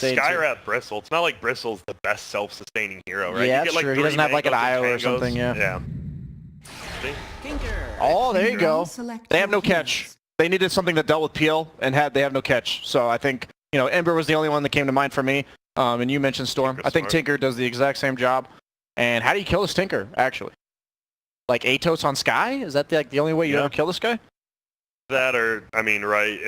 Skywrath Bristle. It's not like Bristle's the best self-sustaining hero, right? Yeah, you get, like, true. He doesn't have like an IO or something, yeah. Yeah. Oh, there you go. They have no catch. They needed something that dealt with Peel, and they have no catch. So I think, you know, Ember was the only one that came to mind for me. And you mentioned Storm. I think Tinker does the exact same job. And how do you kill this Tinker, actually? Like Atos on Sky? Is that the only way you ever kill this guy? That or, I mean, right,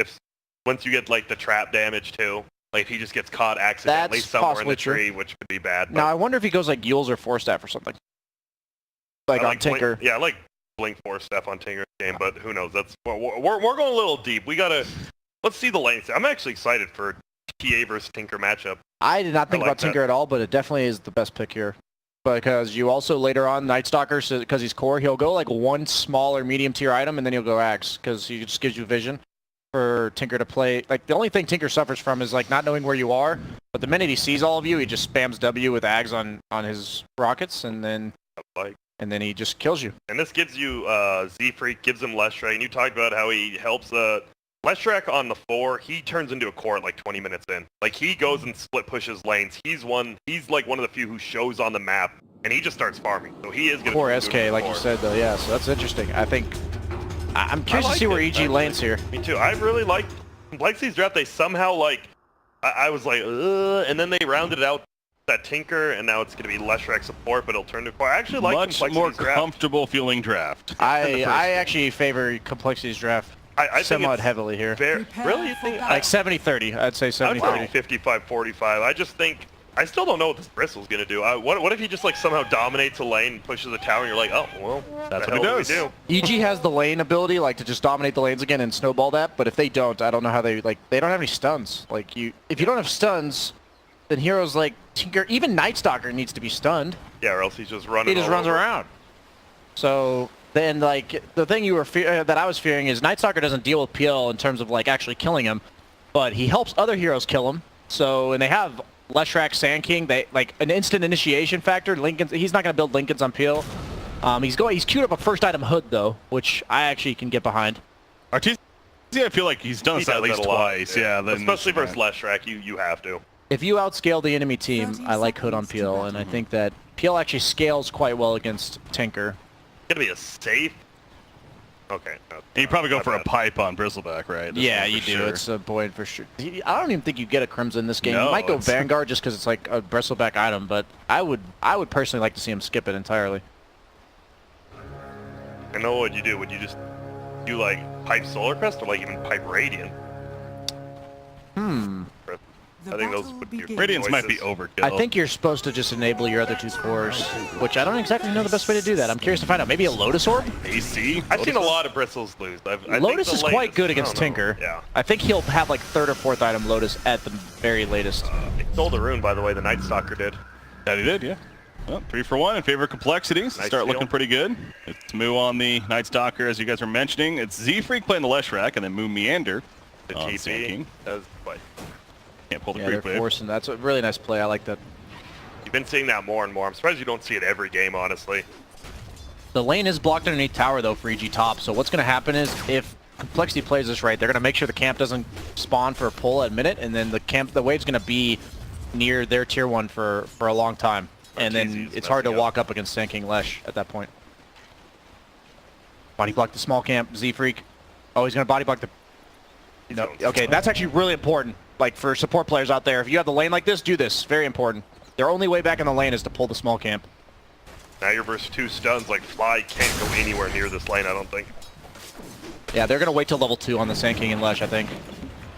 once you get like the trap damage too, like if he just gets caught accidentally somewhere in the tree, which could be bad. Now I wonder if he goes like Yules or Force Staff or something. Like on Tinker. I like Blink Force Staff on Tinker's game, but who knows? We're going a little deep. Let's see the lanes. I'm actually excited for TA versus Tinker matchup. I did not think about Tinker at all, but it definitely is the best pick here. Because you also later on, Night Stalker, because he's core, he'll go like one small or medium tier item, and then he'll go Axe, because he just gives you vision for Tinker to play. Like, the only thing Tinker suffers from is like not knowing where you are, but the minute he sees all of you, he just spams W with Ags on his rockets, and then he just kills you. And this gives you Z-Freak, gives him Leshrac, and you talked about how he helps Leshrac on the 4, he turns into a core at like 20 minutes in. Like, he goes and split pushes lanes. He's like one of the few who shows on the map, and he just starts farming. So he is going to core SK, like you said, though. Yeah, so that's interesting. I'm curious to see where EG lanes here. Me too. I really like compLexity's draft. They somehow I was like, and then they rounded out that Tinker, and now it's going to be Leshrac support, but it'll turn to core. I actually like much more comfortable feeling draft. I actually favor compLexity's draft. I somewhat heavily here. Really? You think? Like 70-30. I'd say 70-30. 55-45. I just think... I still don't know what this Bristle's going to do. What if he just like somehow dominates a lane and pushes a tower and you're like, oh, well, that's what he does. EG has the lane ability, like to just dominate the lanes again and snowball that, but if they don't, I don't know how they don't have any stuns. Like, if you don't have stuns, then heroes like Tinker, even Night Stalker needs to be stunned. Yeah, or else he's just running. He just runs around. So... Then, like, the thing that I was fearing is Night Stalker doesn't deal with PL in terms of, like, actually killing him, but he helps other heroes kill him. So, and they have Leshrac, Sand King, like, an instant initiation factor. He's not going to build Lincolns on PL. He's queued up a first item Hood, though, which I actually can get behind. RTZ, I feel like he's done this at least twice. Yeah, especially versus Leshrac, you have to. If you outscale the enemy team, I like Hood on PL, and I think that PL actually scales quite well against Tinker. Gonna be a safe. Okay. You probably go for a pipe on Bristleback, right? Yeah, you do. Sure. It's a Boyd for sure. I don't even think you get a Crimson this game. No, you might go Vanguard just because it's like a Bristleback item, but I would personally like to see him skip it entirely. I know what you do. Would you just do like pipe Solar Crest or like even pipe Radiant? I think those would be Radiance might be overkill. I think you're supposed to just enable your other two cores, which I don't exactly know the best way to do that. I'm curious to find out. Maybe a Lotus Orb? AC? I've seen a lot of Bristles lose. Lotus is quite good against Tinker. Yeah. I think he'll have like 3rd or 4th item Lotus at the very latest. He stole the rune, by the way, the Night Stalker did. That he did, yeah. Well, 3 for 1 in favor of compLexities. Start looking pretty good. It's Moo on the Night Stalker, as you guys are mentioning. It's Z-Freak playing the Leshrac, and then Moo Meander. The GP. That was quite... Can't pull the creep wave. Forcing. That's a really nice play. I like that. You've been seeing that more and more. I'm surprised you don't see it every game, honestly. The lane is blocked underneath tower, though, for EG top. So what's going to happen is, if compLexity plays this right, they're going to make sure the camp doesn't spawn for a pull at minute, and then the wave's going to be near their tier 1 for a long time. And then it's hard to walk up against Sand King Lesh at that point. Body block the small camp, Z-Freak. Oh, he's going to body block the... Okay, that's actually really important. Like, for support players out there, if you have the lane like this, do this. Very important. Their only way back in the lane is to pull the small camp. Now you're versus 2 stuns. Like, Fly can't go anywhere near this lane, I don't think. Yeah, they're going to wait till level 2 on the Sand King and Lesh, I think.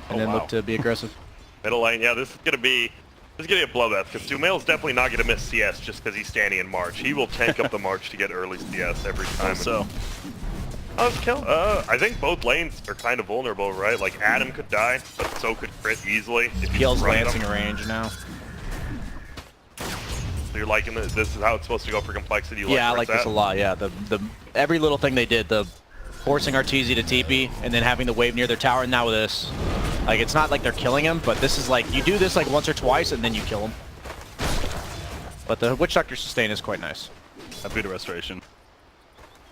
And then look to be aggressive. Middle lane, yeah, this is going to be a bloodbath, because Sumail's definitely not going to miss CS just because he's standing in March. He will tank up the March to get early CS every time. So... I think both lanes are kind of vulnerable, right? Like, Adam could die, but so could crit easily. If Kill's lancing range now. So you're liking this? This is how it's supposed to go for compLexity? Yeah, I like this a lot, yeah. Every little thing they did, the forcing Arteezy to TP, and then having the wave near their tower, and now this. Like, it's not like they're killing him, but this is like, you do this like once or twice, and then you kill him. But the Witch Doctor sustain is quite nice. A bit of restoration.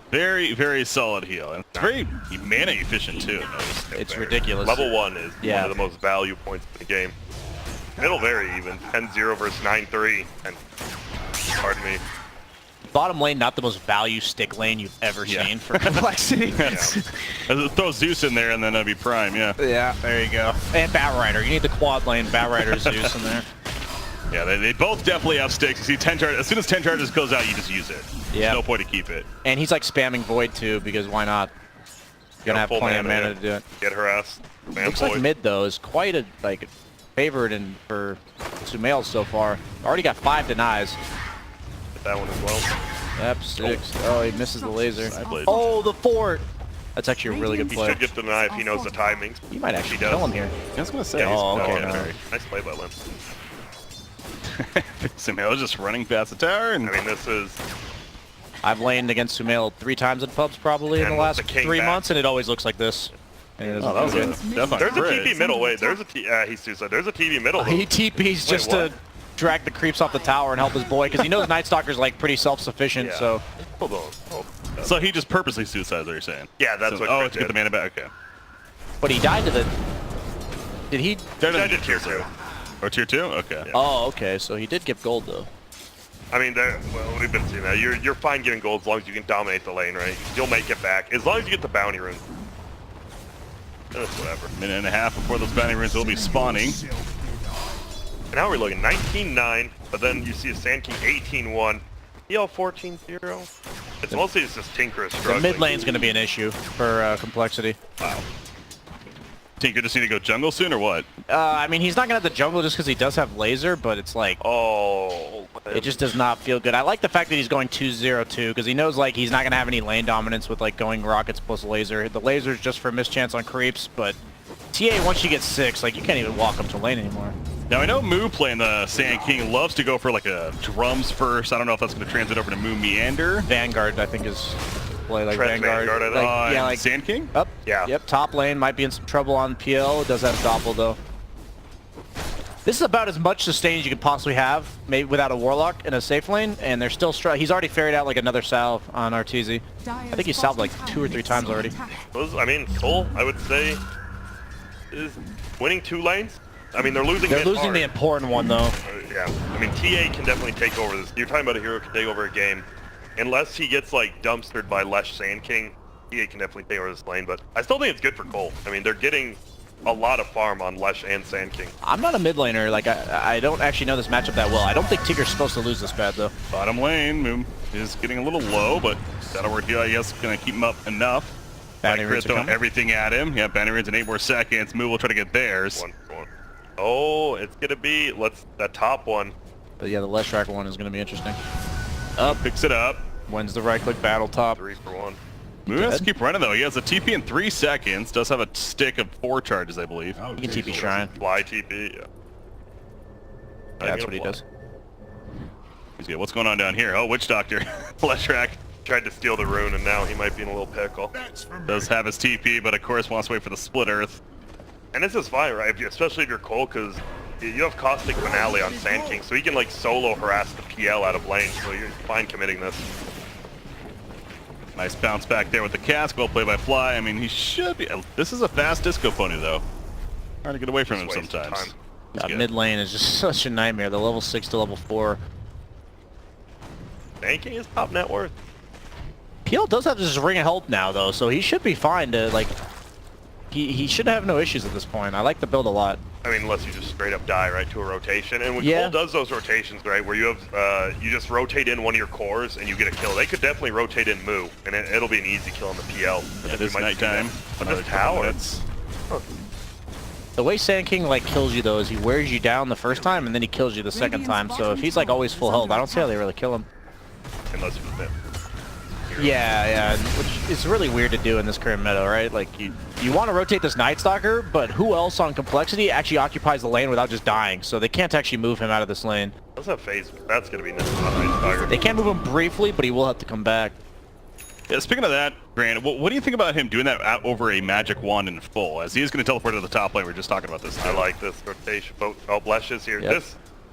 Very, very solid heal. And it's very mana efficient, too. It's ridiculous. Level 1 is one of the most value points in the game. Middle very even. 10-0 versus 9-3. And pardon me. Bottom lane, not the most value stick lane you've ever seen for complexity. Throw Zeus in there and then that'd be prime, yeah. Yeah, there you go. And Batrider. You need the quad lane Batrider Zeus in there. Yeah, they both definitely have sticks. You see 10 charges. As soon as 10 charges goes out, you just use it. Yeah. There's no point to keep it. And he's like spamming Void too, because why not? You're gonna have plenty of mana to do it. Get harassed. Looks like mid though is quite a favorite for Sumail so far. Already got 5 denies. Get that one as well. Yep, 6. Oh, he misses the laser. Oh, the fort. That's actually a really good play. He should get the deny if he knows the timings. He might actually kill him here. I was gonna say. Yeah, oh, okay. No. Nice play by Lim. Sumail just running past the tower. And I mean, this is... I've laned against Sumail 3 times in pubs probably in the last 3 months, and it always looks like this. And that was definitely there's a TP middle. Wait, there's a he's suicide. There's a TP middle. Though. He TP's just to drag the creeps off the tower and help his boy, because he knows Night Stalker's like pretty self-sufficient. Yeah. So. Hold on. So he just purposely suicides, what you're saying? Yeah, that's what. Oh, to get the mana back. Okay. But he died to the. Did he? Died to tier 2. Or tier 2? Okay. Yeah. Oh, okay. So he did give gold though. I mean, well, we've been seeing that. You're fine getting gold as long as you can dominate the lane, right? You'll make it back as long as you get the bounty rune. That's whatever. Minute and a half before those bounty runes will be spawning. And now we're looking 19-9, but then you see a Sand King 18-1. EL 14-0. It's mostly just Tinker struggling. The mid lane's going to be an issue for complexity. Wow. Tinker just need to go jungle soon or what? I mean, he's not going to have the jungle just because he does have laser, but it's like... Oh... It just does not feel good. I like the fact that he's going 2-0-2 because he knows like he's not going to have any lane dominance with like going rockets plus laser. The laser's just for mischance on creeps, but TA, once you get 6, like you can't even walk him to lane anymore. Now I know Moo playing the Sand King loves to go for like a drums first. I don't know if that's going to transit over to Moo Meander. Vanguard, I think, is play like Vanguard I think. Like, yeah, like Sand King? Up. Yeah. Yep, top lane might be in some trouble on PL. It does have Doppel though. This is about as much sustain as you could possibly have, maybe without a Warlock in a safe lane, and they're still he's already ferried out like another salve on RTZ. I think he salved like 2 or 3 times already. I mean, Cole, I would say, is winning 2 lanes. I mean, they're losing. They're losing the important one though. Yeah, I mean, TA can definitely take over this. You're talking about a hero who can take over a game, unless he gets like dumpstered by Lesh Sand King. TA can definitely take over this lane, but I still think it's good for Cole. I mean, they're getting a lot of farm on Lesh and Sand King. I'm not a mid laner. Like I don't actually know this matchup that well. I don't think Tinker's supposed to lose this bad though. Bottom lane, Moom is getting a little low, but that'll work here. I guess going to keep him up enough. Bounty runes throwing everything at him. Yeah, bounty runes in 8 more seconds. Moo will try to get theirs. One. Oh, it's gonna be that top one. But yeah, the Leshrac one is gonna be interesting. Up, picks it up. When's the right click battle top? 3 for 1. Moo has to keep running though. He has a TP in 3 seconds. Does have a stick of 4 charges, I believe. He can TP Shrine. Fly TP, yeah. That's what he does. He's good. What's going on down here? Oh, Witch Doctor. Leshrac tried to steal the rune, and now he might be in a little pickle. Does have his TP, but of course wants to wait for the Split Earth. And this is fine, right? Especially if you're Cole, because you have Caustic Finale on Sand King, so he can like solo harass the PL out of lane, so you're fine committing this. Nice bounce back there with the cask. Well played by Fly. I mean, he should be. This is a fast disco pony, though. Hard to get away from him sometimes. Mid lane is just such a nightmare. The level 6 to level 4. Sand King is top net worth. PL does have this Ring of Help now, though, so he should be fine to like. He should have no issues at this point. I like the build a lot. I mean, unless you just straight up die right to a rotation. And when Cole does those rotations, right, where you have you just rotate in one of your cores and you get a kill, they could definitely rotate in Moo, and it'll be an easy kill on the PL. It is nighttime. Another tower. Huh. The way Sand King like kills you though is he wears you down the first time and then he kills you the second time. So if he's like always full health, I don't see how they really kill him. Unless you admit. Yeah, which is really weird to do in this current meta, right? Like, you want to rotate this Night Stalker, but who else on complexity actually occupies the lane without just dying? So they can't actually move him out of this lane. Does that phase? That's going to be Night Stalker. They can move him briefly, but he will have to come back. Yeah, speaking of that, Grant, what do you think about him doing that out over a magic wand in full? As he is going to teleport to the top lane, we were just talking about this. I like this rotation. Oh, Blesh is here. Yep.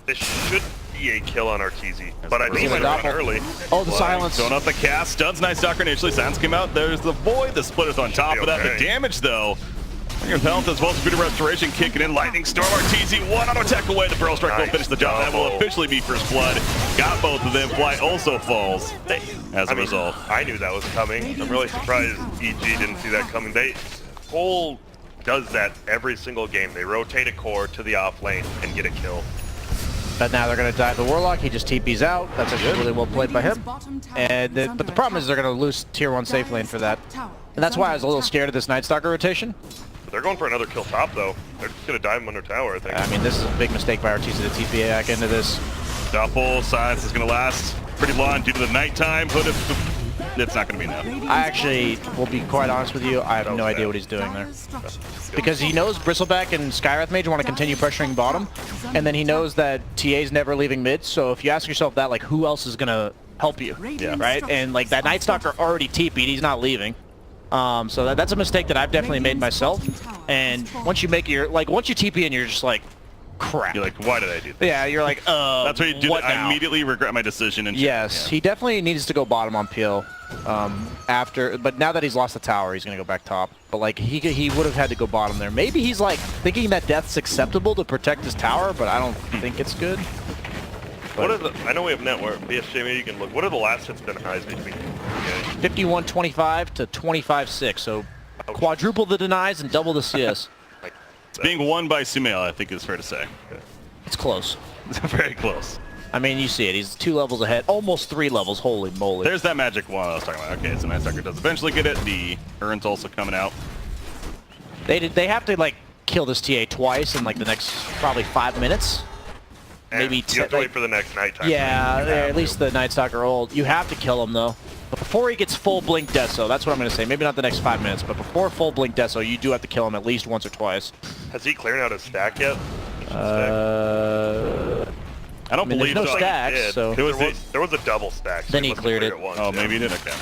This should be a kill on RTZ, but I think it's early. Oh, the silence. Throwing out the cast. Stuns Night Stalker initially. Silence came out. There's the Void. The Splitter's on top of that. The damage, though. Ring of Health as well as Speed of Restoration kicking in. Lightning Storm, RTZ, one auto attack away. The Pearl Strike will finish the job. That will officially be first blood. Got both of them. Fly also falls as a result. I knew that was coming. I'm really surprised EG didn't see that coming. Cole does that every single game. They rotate a core to the off lane and get a kill. But now they're going to dive the Warlock. He just TP's out. That's actually really well played by him. But the problem is they're going to lose tier 1 safe lane for that. And that's why I was a little scared of this Night Stalker rotation. They're going for another kill top, though. They're just going to dive him under tower, I think. I mean, this is a big mistake by RTZ to TP back into this. Double silence is going to last pretty long due to the nighttime. It's not going to be enough. I actually will be quite honest with you. I have no idea what he's doing there. Because he knows Bristleback and Skywrath Mage want to continue pressuring bottom, and then he knows that TA's never leaving mid. So if you ask yourself that, like, who else is going to help you? Yeah. Right? And like that Night Stalker already TP'd. He's not leaving. So that's a mistake that I've definitely made myself. And once you make once you TP in, you're just like, crap. You're like, why did I do this? Yeah, you're like, that's what you do. I immediately regret my decision. And yes, he definitely needs to go bottom on PL but now that he's lost the tower, he's going to go back top. But like, he would have had to go bottom there. Maybe he's like thinking that death's acceptable to protect his tower, but I don't think it's good. What are I know we have network. BSJ, maybe you can look. What are the last hits denies between? 51-25 to 25-6. So quadruple the denies and double the CS. It's being won by Sumail, I think is fair to say. It's close. It's very close. I mean, you see it. He's 2 levels ahead, almost 3 levels. Holy moly! There's that magic wand I was talking about. Okay, so Night Stalker does eventually get it. The Urn's also coming out. They have to like kill this TA twice in like the next probably 5 minutes. And maybe you have to wait for the next nighttime. Yeah, at least the Night Stalker ult. You have to kill him though. But before he gets full blink Deso, that's what I'm going to say. Maybe not the next 5 minutes, but before full blink Deso, you do have to kill him at least once or twice. Has he cleared out his stack yet? I don't believe there's no so. stacks, so there was a double stack. So then he cleared it. Once, oh, maybe he did. Okay.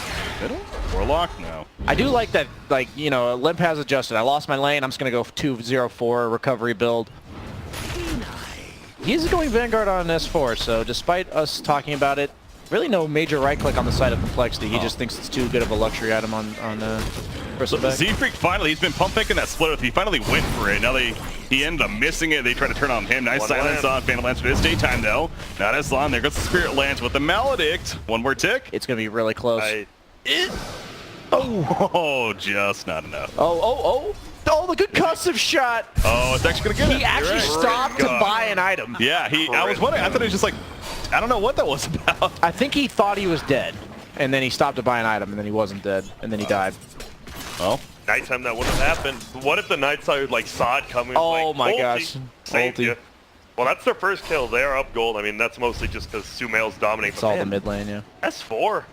Middle? Warlock? No. I do like that. Like, you know, Limp has adjusted. I lost my lane. I'm just going to go 2-0-4 recovery build. He's going Vanguard on S4, so despite us talking about it, really no major right click on the side of complexity. He just thinks it's too good of a luxury item on Bristleback. Z-Freak finally, he's been pump faking that split. He finally went for it. Now he ended up missing it. They tried to turn on him. Nice silence on Phantom Lance, but it's daytime though. Not as long. There goes the Spirit Lance with the Maledict. One more tick. It's going to be really close. Oh, just not enough. Oh, the concussive shot. Oh, it's actually going to get it. He actually stopped to buy an item. Yeah, I was wondering. I thought it was just like, I don't know what that was about. I think he thought he was dead, and then he stopped to buy an item, and then he wasn't dead, and then he died. Well, nighttime that wouldn't have happened. What if the Night Stalker like saw it coming? Oh like, my gosh! Saved you. Well, that's their first kill. They are up gold. I mean, that's mostly just because Sumail's dominating. It's all the mid lane, yeah. S4.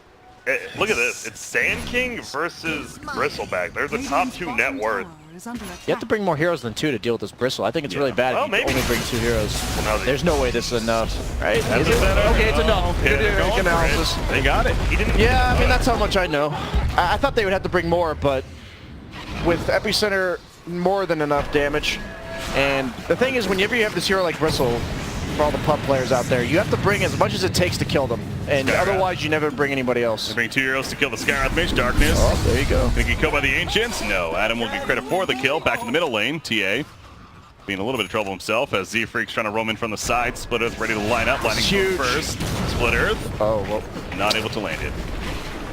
Look at this. It's Sand King versus Bristleback. They're the top 2 net worth. You have to bring more heroes than 2 to deal with this Bristle. I think it's really bad if you only bring 2 heroes. Well, there's no way this is enough, right? Is it? Okay, it's enough. Good analysis. They got it. Yeah, I mean, that's how much I know. I thought they would have to bring more, but with Epicenter, more than enough damage. And the thing is, whenever you have this hero like Bristle, for all the pub players out there, you have to bring as much as it takes to kill them, and otherwise you never bring anybody else. They bring 2 heroes to kill the Skywrath Mage. Darkness. Oh, there you go. Think he killed by the Ancients? No. Adam will get credit for the kill. Back to the middle lane. TA being a little bit of trouble himself as Z-Freak's trying to roam in from the side. Split Earth ready to line up. Lining first. Split Earth. Oh, well. Not able to land it.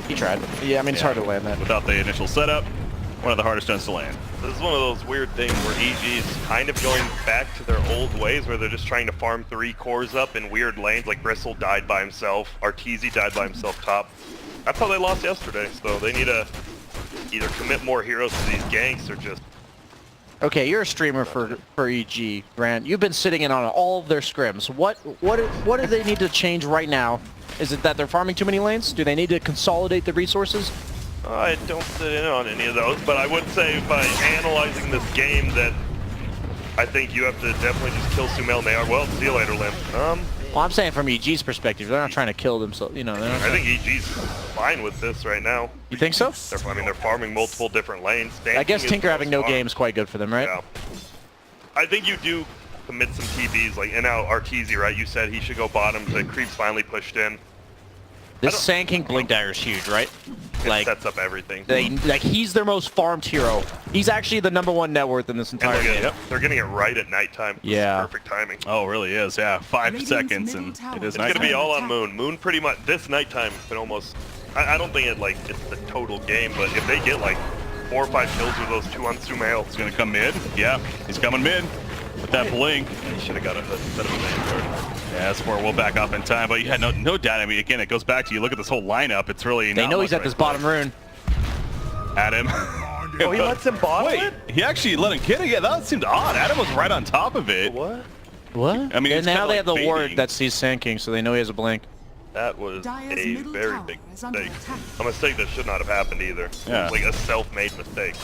He tried. Yeah, I mean, it's hard to land that. Without the initial setup, one of the hardest guns to land. This is one of those weird things where EG is kind of going back to their old ways where they're just trying to farm 3 cores up in weird lanes. Like Bristle died by himself, Arteezy died by himself top. That's how they lost yesterday, so they need to either commit more heroes to these ganks or just... Okay, you're a streamer for EG, Grant. You've been sitting in on all of their scrims. What do they need to change right now? Is it that they're farming too many lanes? Do they need to consolidate the resources? I don't sit in on any of those, but I would say by analyzing this game that I think you have to definitely just kill Sumail and they are. Well, see you later, Limp. Well, I'm saying from EG's perspective, they're not trying to kill themselves. You know, I think EG's fine with this right now. You think so? I mean, they're farming multiple different lanes. I guess Tinker having no game is quite good for them, right? Yeah. I think you do commit some TBs, like, and now Arteezy, right? You said he should go bottom, the creep's finally pushed in. This Sand King Blink Dagger is huge, right? It Like, sets up everything. like he's their most farmed hero. He's actually the #1 net worth in this entire game. Yep, they're getting it right at nighttime. Yeah. Perfect timing. Oh, it really is. Yeah, 5 seconds, and it is It's nice. gonna be all on Moon. Moon pretty much this nighttime can almost. I don't think it's the total game, but if they get like 4 or 5 kills with those 2 on Sumail, He's gonna come mid. Yeah, he's coming mid with that blink. he should have got a set of a Vanguard. Yeah, S4 will back off in time, but yeah, no doubt. I mean, again, it goes back to you look at this whole lineup. It's really They not know much he's at right this there. bottom rune. Adam. Oh, he lets him bottle Wait, it? he actually let him get it? Yeah, that seemed odd. Adam was right on top of it. What? What? I mean, and it's now kinda they like have the baiting. ward that sees Sand King, so they know he has a blink. That was Dire's a middle very tower big is under mistake. attack. A mistake that should not have happened either. Yeah. It was like a self-made mistake.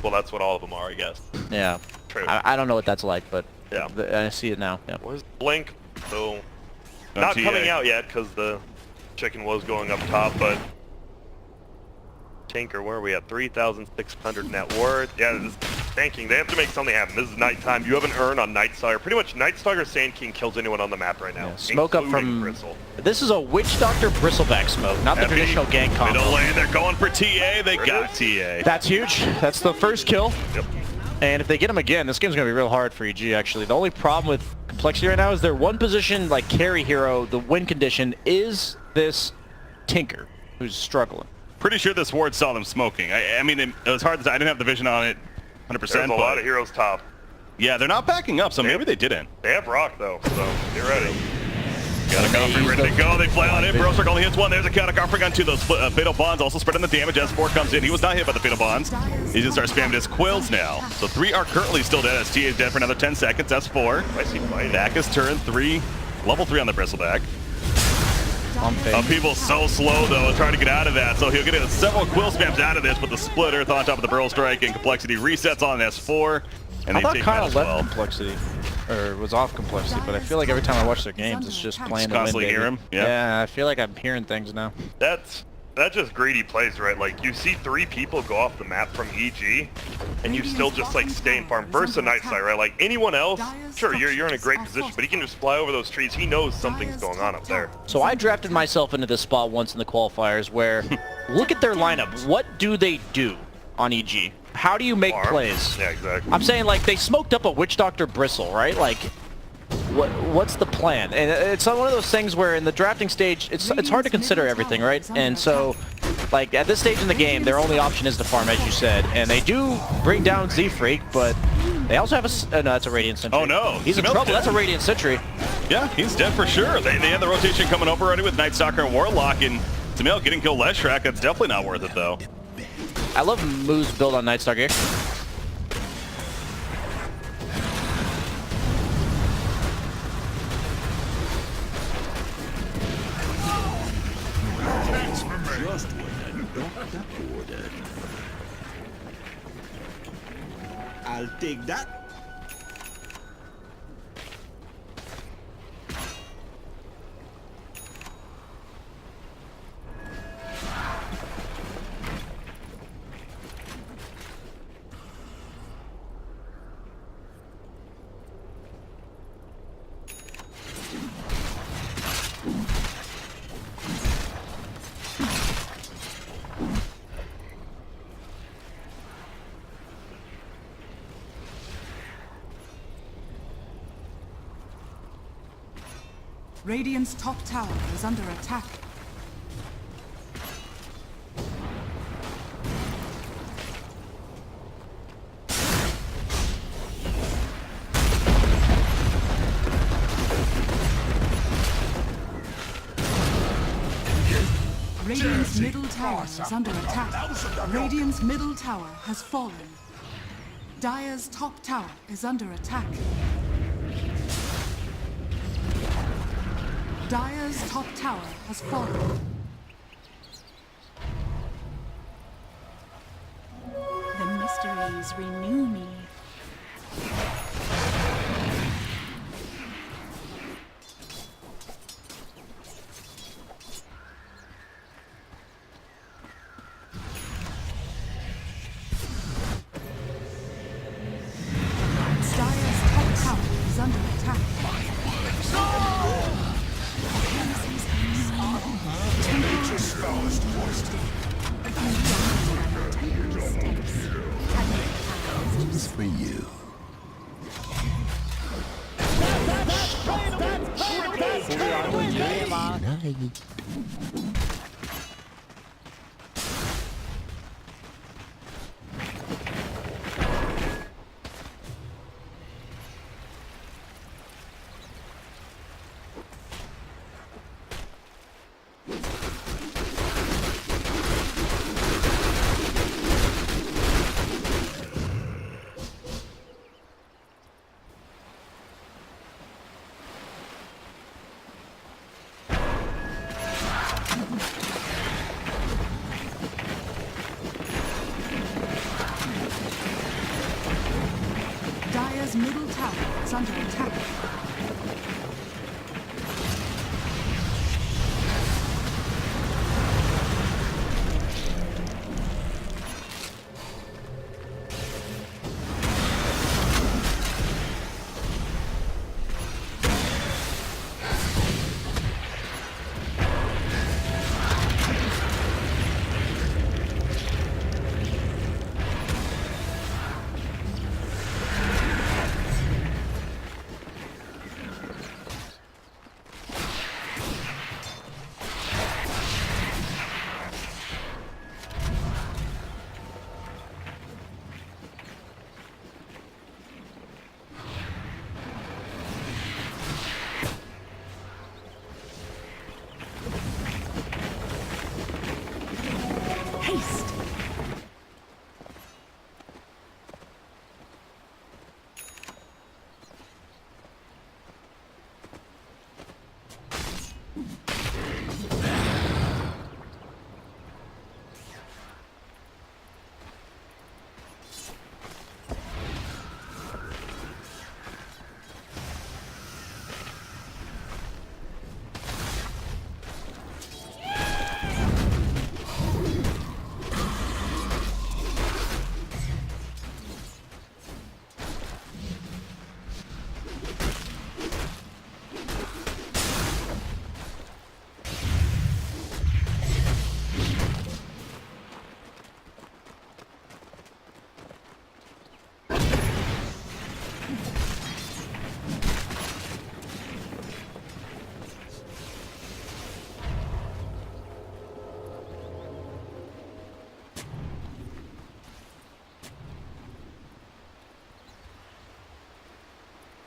Well, that's what all of them are, I guess. Yeah. True. I don't know what that's like, but Yeah. I see it now. Yeah. Where's Blink? So, No not TA. coming out yet because the chicken was going up top, but Tinker, where are we at? 3,600 net worth. Yeah, this is tanking. They have to make something happen. This is nighttime. You have an urn on Nightstalker. Pretty much Nightstalker Sand King kills anyone on the map right now. Yeah, smoke up including from Bristle. This is a Witch Doctor Bristleback smoke, not the Heavy traditional gank combo. Middle lane, they're going for TA. They There it got TA. That's huge. That's the first kill. Yep. And if they get him again, this game's going to be real hard for EG, actually. The only problem with complexity right now is their one position, like, carry hero, the win condition, is this Tinker, who's struggling. Pretty sure this ward saw them smoking. I mean, it was hard to I didn't have the vision on it 100%. There's a but lot of heroes top. yeah, they're not backing up, so maybe they didn't. They have rock though, so get ready. Got a Godfrey ready to go. They fly on in. Bro Circle only hits one. There's a counter Godfrey on 2. Those Fatal Bonds also spreading the damage as 4 comes in. He was not hit by the Fatal Bonds. He's going to start spamming his Quills now. So 3 are currently still dead as TA is dead for another 10 seconds. That's 4. I see fighting. Back is turn 3. Level 3 on the Bristleback. On page. People's so slow though, it's hard to get out of that. So he'll get several Quill spams out of this, but the Split Earth on top of the Burrow Strike and complexity resets on S4. And I they thought take Kyle that as left well. complexity, or was off complexity, but I feel like every time I watch their games, it's just playing to win, constantly baby. hear him, yeah. Yeah, I feel like I'm hearing things now. That's just greedy plays, right? Like you see 3 people go off the map from EG, and you still just like stay and farm versus a Nightside, right? Like anyone else, sure, you're in a great position, but he can just fly over those trees. He knows something's going on up there. So I drafted myself into this spot once in the qualifiers where, look at their lineup. What do they do on EG? How do you make Farm. plays? Yeah, exactly. I'm saying, like, they smoked up a Witch Doctor Bristle, right? Like, what's the plan? And it's one of those things where in the drafting stage, it's hard to consider everything, right? And so, like, at this stage in the game, their only option is to farm, as you said. And they do bring down Z-Freak, but they also have a... no, that's a Radiant Sentry. Oh no, He's in trouble. That's a Radiant Sentry. Yeah, he's dead for sure. They had the rotation coming over already with Nightstalker and Warlock, and Tamil getting killed Leshrac. That's definitely not worth it though. I love Moo's build on Nightstalker. Just when I got ordered. I'll take that. Radiant's top tower is under attack. Radiant's middle tower is under attack. Radiant's middle tower has fallen. Dire's top tower is under attack. Dire's top tower has fallen. The mysteries renew me. Dire's top tower is under attack. Dire's middle tower is under attack. Haste!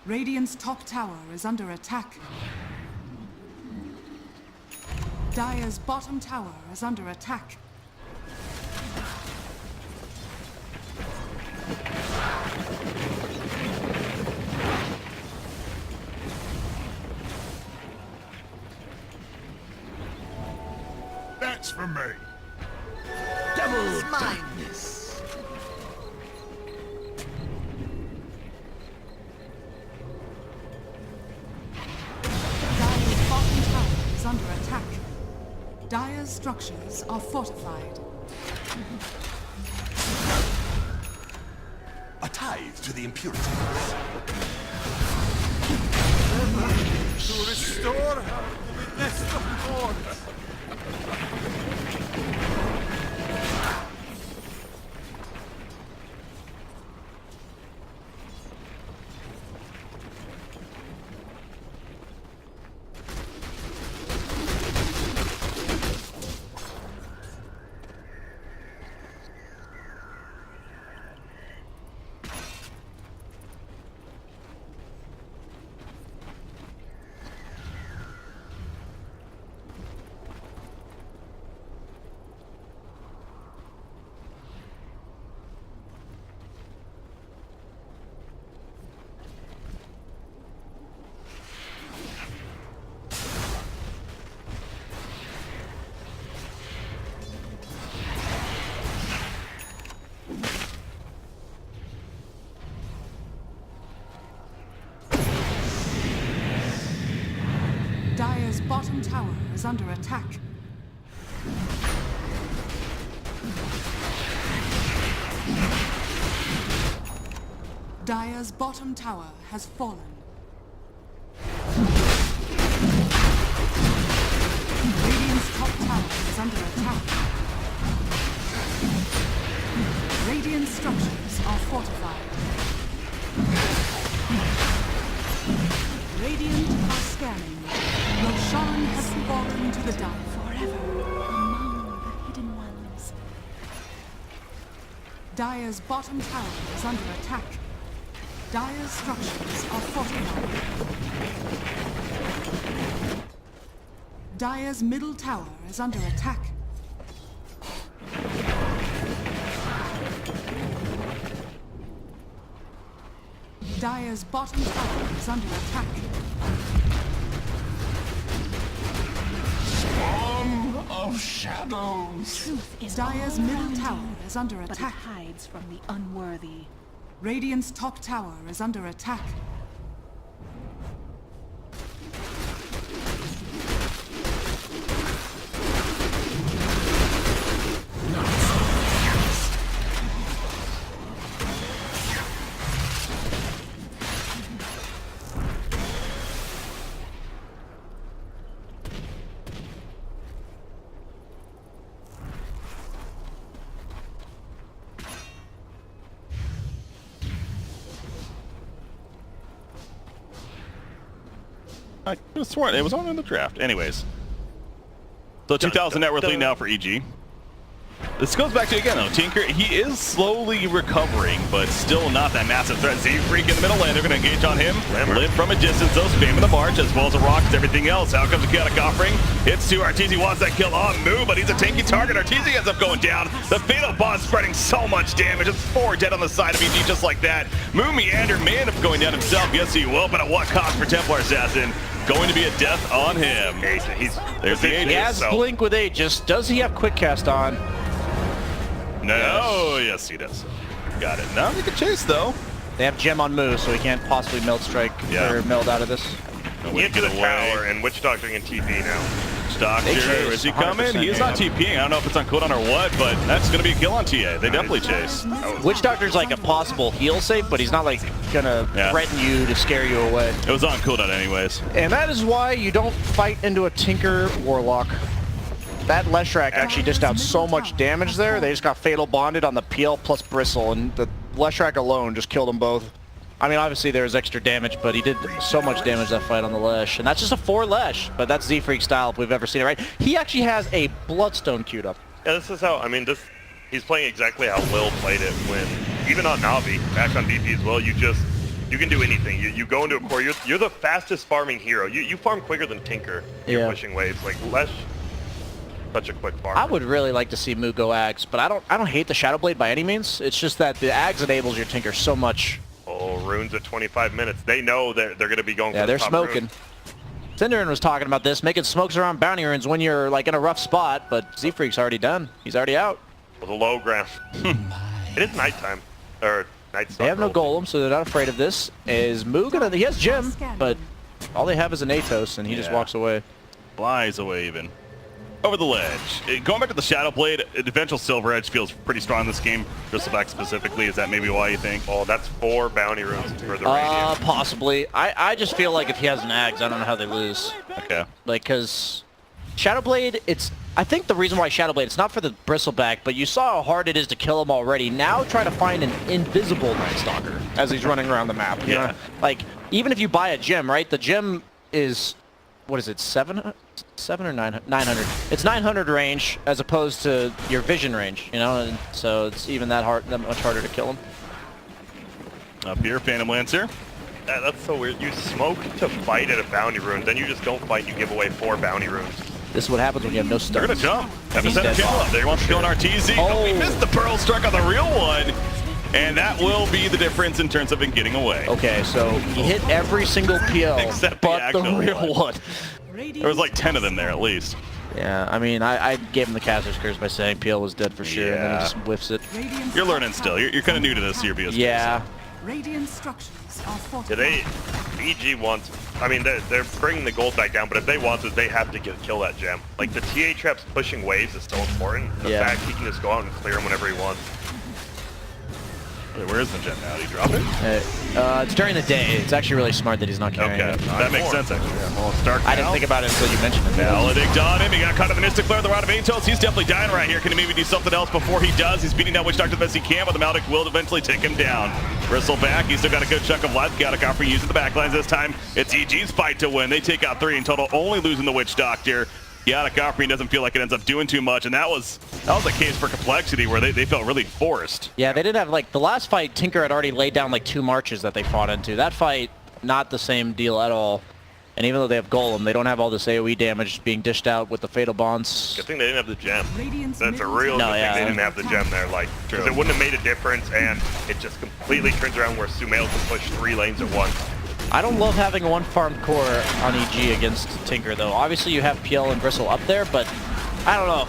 Radiant's top tower is under attack. Dire's bottom tower is under attack. That's for me. Double blindness. Dire's bottom tower is under attack. Dire's structures are fortified. A tithe to the impurities. To restore her to the nest of gods. Dire's bottom tower is under attack. Dire's bottom tower has fallen. Radiant's top tower is under attack. Radiant structures are fortified. Radiant are scanning. Your into the dive. Forever among the hidden ones. Dire's bottom tower is under attack. Dire's structures are fortified. Dire's middle tower is under attack. Dire's bottom tower is under attack. Spawn of shadows. Truth is Dire's all middle around tower you, is under but it attack. hides from the unworthy. Radiant's top tower is under attack. I could have sworn it was on in the draft. Anyways. So 2,000 net worth lead now for EG. This goes back to, again, though, Tinker, he is slowly recovering, but still not that massive threat. Z-Freak in the middle lane, they're going to engage on him. Live from a distance, though, spamming the march, as well as the rocks, everything else. Out comes the chaotic offering. Hits to Arteezy, wants that kill on move, but he's a tanky target. Arteezy ends up going down. The Fatal Bond spreading so much damage. It's 4 dead on the side of EG just like that. Moo Meander may end up going down himself. Yes, he will, but at what cost for Templar Assassin? Going to be a death on him. There's the Aegis. He has Blink with Aegis. Does he have Quick Cast on? No, yes he does. Got it. Now he can chase though. They have Gem on Moo, so he can't possibly Meld Strike or Meld out of this. Get to the tower, and Witch Doctor can TP now. Doctor, is he coming? He is not TPing. I don't know if it's on cooldown or what, but that's going to be a kill on TA. They definitely chase. Witch Doctor's like a possible heal save, but he's not like gonna threaten you to scare you away. It was on cooldown anyways. And that is why you don't fight into a Tinker Warlock. That Leshrac actually dished out so much damage there. They just got Fatal Bonded on the PL plus Bristle, and the Leshrac alone just killed them both. I mean, obviously there was extra damage, but he did so much damage that fight on the Lesh. And that's just a 4 Lesh, but that's Z-Freak style if we've ever seen it, right? He actually has a Bloodstone queued up. Yeah, this is how, I mean, he's playing exactly how Will played it when, even on Navi, back on VP as well, you can do anything. You go into a core, you're the fastest farming hero. You farm quicker than Tinker. You're pushing waves. Like, Lesh, such a quick farm. I would really like to see Moo go Ags, but I don't hate the Shadow Blade by any means. It's just that the Ags enables your Tinker so much. Oh, runes at 25 minutes. They know that they're going to be going for the they're top smoking. rune. Cinderin was talking about this, making smokes around bounty runes when you're like in a rough spot, but Z-Freak's already done. He's already out. With a low ground. It is nighttime. Or night. They have no golem, so they're not afraid of this. Is Moo gonna... He has Gem, but all they have is an Atos, and he just walks away. Flies away even. Over the ledge. Going back to the Shadow Blade, eventual Silver Edge feels pretty strong in this game. Bristleback specifically, is that maybe why you think? Oh, that's 4 bounty runes for the Radiant. Possibly. I just feel like if he has an Ags, I don't know how they lose. Okay. Like, because Shadow Blade, I think the reason why Shadow Blade, it's not for the Bristleback, but you saw how hard it is to kill him already. Now try to find an invisible Night Stalker as he's running around the map. You know? Like, even if you buy a gem, right? The gem is, what is it, 7 or 900? It's 900 range as opposed to your vision range, you know? And so it's even that much harder to kill him. Up here, Phantom Lancer. That's so weird. You smoke to fight at a bounty rune, then you just don't fight and you give away 4 bounty runes. This is what happens when you have no stuns. They're going to jump. Have to He's set a dead. kill up. They want to kill an RTZ. Oh, he missed the Pearl Strike on the real one. And that will be the difference in terms of it getting away. Okay, so he hit every single PL, except but the real one. There was like 10 of them there at least. Yeah, I mean, I gave him the Caster's Curse by saying PL was dead for sure, and then he just whiffs it. You're learning still. You're kind of new to this CRBS. Yeah. Radiant structures are fortified. EG wants, I mean, they're bringing the gold back down, but if they want to, they have to kill that gem. Like, the TA traps pushing waves is so important. The fact he can just go out and clear them whenever he wants. Wait, where is the gem now? Did he drop it? It's during the day. It's actually really smart that he's not carrying it. That makes sense, actually. Yeah. Well, it's dark now. I didn't think about it until you mentioned it. Maledict on him. He got caught in the Mystic Flare, the round of Atos. He's definitely dying right here. Can he maybe do something else before he does? He's beating down Witch Doctor the best he can, but the Maledict will eventually take him down. Bristle back. He's still got a good chunk of life. Got a Godfrey using the backlines this time. It's EG's fight to win. They take out 3 in total, only losing the Witch Doctor. Chaotic Offering doesn't feel like it ends up doing too much, and that was the case for compLexity where they felt really forced. Yeah, they didn't have, like, the last fight, Tinker had already laid down like 2 marches that they fought into. That fight, not the same deal at all. And even though they have Golem, they don't have all this AoE damage being dished out with the Fatal Bonds. Good thing they didn't have the gem. Radiant's That's a middle real tower good yeah. thing they is didn't have the gem there, like, because it wouldn't have made a difference, and it just completely turns around where Sumail can push 3 lanes at once. I don't love having one farm core on EG against Tinker, though. Obviously, you have PL and Bristle up there, but I don't know.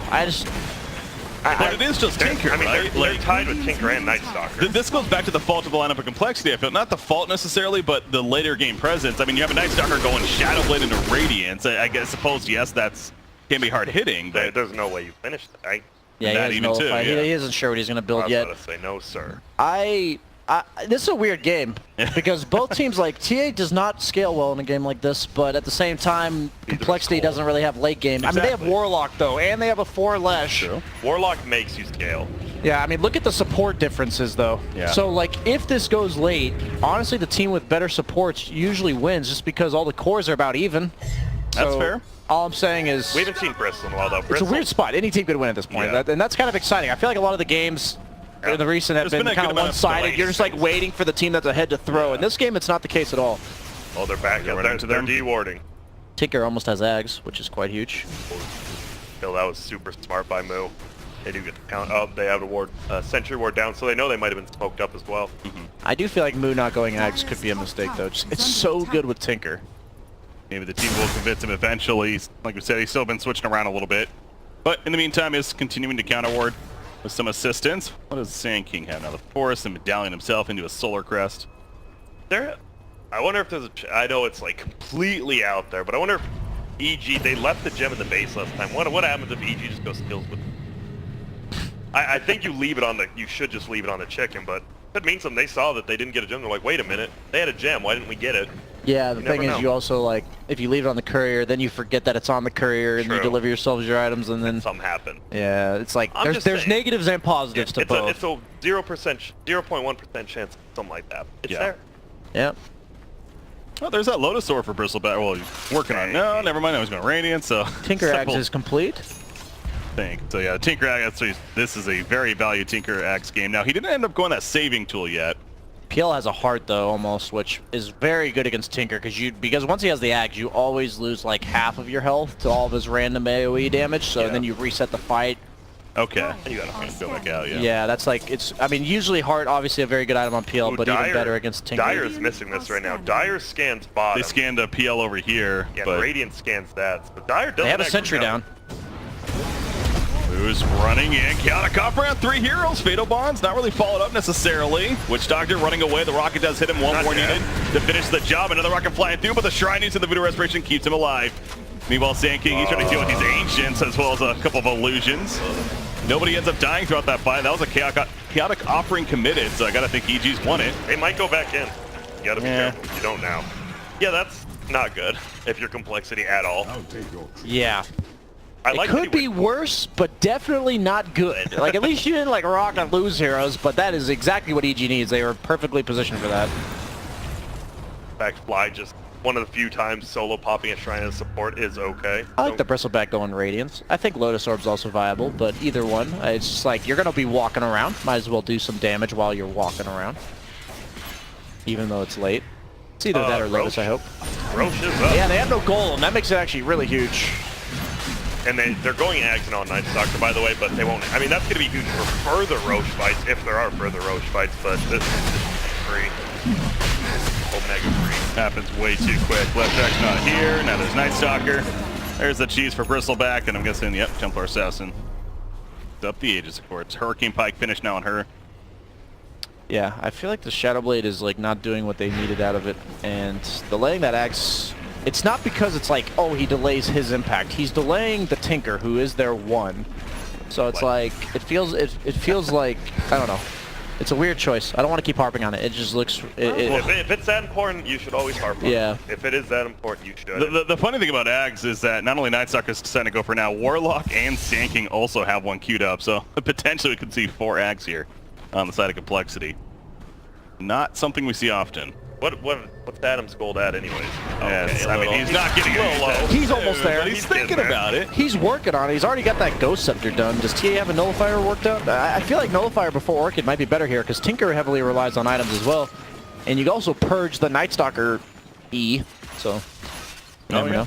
But it is just Tinker, I mean, right? they're tied with Tinker and Night Stalker. This goes back to the fault of the lineup of compLexity, I feel. Not the fault necessarily, but the later game presence. I mean, you have a Night Stalker going Shadowblade into Radiance. I guess, suppose, yes, that's can be hard hitting, but There's no way you finish that. Yeah, that he even has too, no, yeah. he isn't sure what he's going to I build was yet. about to say no, sir. This is a weird game because both teams, like, TA does not scale well in a game like this, but at the same time, compLexity doesn't really have late game. I mean, they have Exactly. Warlock, though, and they have a 4 Lesh. True. Warlock makes you scale. Yeah, I mean, look at the support differences, though. Yeah. So, like, if this goes late, honestly, the team with better supports usually wins just because all the cores are about even. That's So, fair. All I'm saying is... We haven't seen Bristle in a while, though. It's a Bristle, weird spot. Any team could win at this point, Yeah. and that's kind of exciting. I feel like a lot of the games in the recent have There's been been a kind good of amount of one-sided. delays. You're just like waiting for the team that's ahead to throw. In this game, it's not the case at all. Oh, they're back. They're They're, running to they're them. de-warding. Tinker almost has Ags, which is quite huge. Phil, that was super smart by Moo. They do get the count up. They have a ward, Sentry ward down, so they know they might have been smoked up as well. I do feel like Moo not going Ags could be a mistake, though. It's so good with Tinker. Maybe the team will convince him eventually. Like we said, he's still been switching around a little bit. But in the meantime, is continuing to counter ward with some assistance. What does Sand King have now? The Forest and Medallion himself into a Solar Crest. I wonder if there's a... I know it's like completely out there, but I wonder if EG... They left the gem in the base last time. What happens if EG just goes kills with... I think you leave it on the... You should just leave it on the chicken, but that means something. They saw that they didn't get a gem. They're like, wait a minute. They had a gem. Why didn't we get it? Yeah, the You thing never is, know. you also, like, if you leave it on the courier, then you forget that it's on the courier, and you True. deliver yourselves your items, and then... Something happened. Yeah, it's like, I'm just there's saying. negatives and positives to both. It's a 0.1% chance, something like that. It's Yeah. there. Yeah. Oh, there's that Lotus Sword for Bristleback. Well, he's working on it. No, never mind. I was going Radiant, so... Tinker Axe simple is complete. thing. So yeah, Tinker Axe, this is a very valued Tinker Axe game. Now, he didn't end up going that saving tool yet. PL has a heart, though, almost, which is very good against Tinker, because once he has the Axe, you always lose, like, half of your health to all of his random AoE damage, so Yeah. then you reset the fight. Okay. You gotta Go back out, yeah. Yeah, that's like, I mean, usually heart, obviously a very good item on PL, Ooh, but even better against Tinker. Dyer's missing this right now. Dyer scans bottom. They scanned a PL over here, Yeah, but Radiant scans that. But Dyer doesn't They have a actually sentry know. down. who's running in? Chaotic Opera, 3 heroes. Fatal Bonds, not really followed up necessarily. Witch Doctor running away. The rocket does hit him. One Not more yet. needed to finish the job. Another rocket flying through, but the Shrine using the Voodoo Respiration keeps him alive. Meanwhile, Sand King, he's trying to deal with these Ancients as well as a couple of illusions. Nobody ends up dying throughout that fight. That was a chaotic offering committed, so I gotta think EG's won it. They might go back in. You gotta be Yeah. careful. You don't now. Yeah, that's not good if you're compLexity at all. Yeah. I It like could be worse, but definitely not good. Like, at least you didn't, like, rock and lose heroes, but that is exactly what EG needs. They were perfectly positioned for that. back fly. Just one of the few times solo popping a Shrine as support is okay. I like the Bristleback going Radiance. I think Lotus Orb's also viable, but either one, it's just like, you're going to be walking around. Might as well do some damage while you're walking around. Even though it's late. It's either that or Lotus, Roche. I hope. Roche is up. Yeah, they have no Golem. That makes it actually really huge. And they're going Ags and on Night Stalker, by the way, but they won't. I mean, that's going to be huge for further Roche fights, if there are further Roche fights, but this is free. Omega free. Happens way too quick. Left Jack's not here. Now there's Night Stalker. There's the cheese for Bristleback, and I'm guessing, yep, Templar Assassin. Up the Aegis, of course. Hurricane Pike finished now on her. Yeah, I feel like the Shadowblade is like not doing what they needed out of it, and delaying that axe. It's not because it's like, oh, he delays his impact. He's delaying the Tinker, who is their one. So it's like it feels like, I don't know. It's a weird choice. I don't want to keep harping on it. It just looks. If it's that important, you should always harp on Yeah. it. If it is that important, you should. The funny thing about Ags is that not only Night Stalker's deciding to go for now, Warlock and Sand King also have one queued up, so potentially we could see 4 Ags here on the side of compLexity. Not something we see often. What's Adam's gold at anyways? Yes, I mean, he's not getting a little low. He's almost there. But he's thinking about it. He's working on it. He's already got that Ghost Scepter done. Does TA have a Nullifier worked out? I feel like Nullifier before Orchid might be better here because Tinker heavily relies on items as well. And you can also purge the Night Stalker E. So, you never know.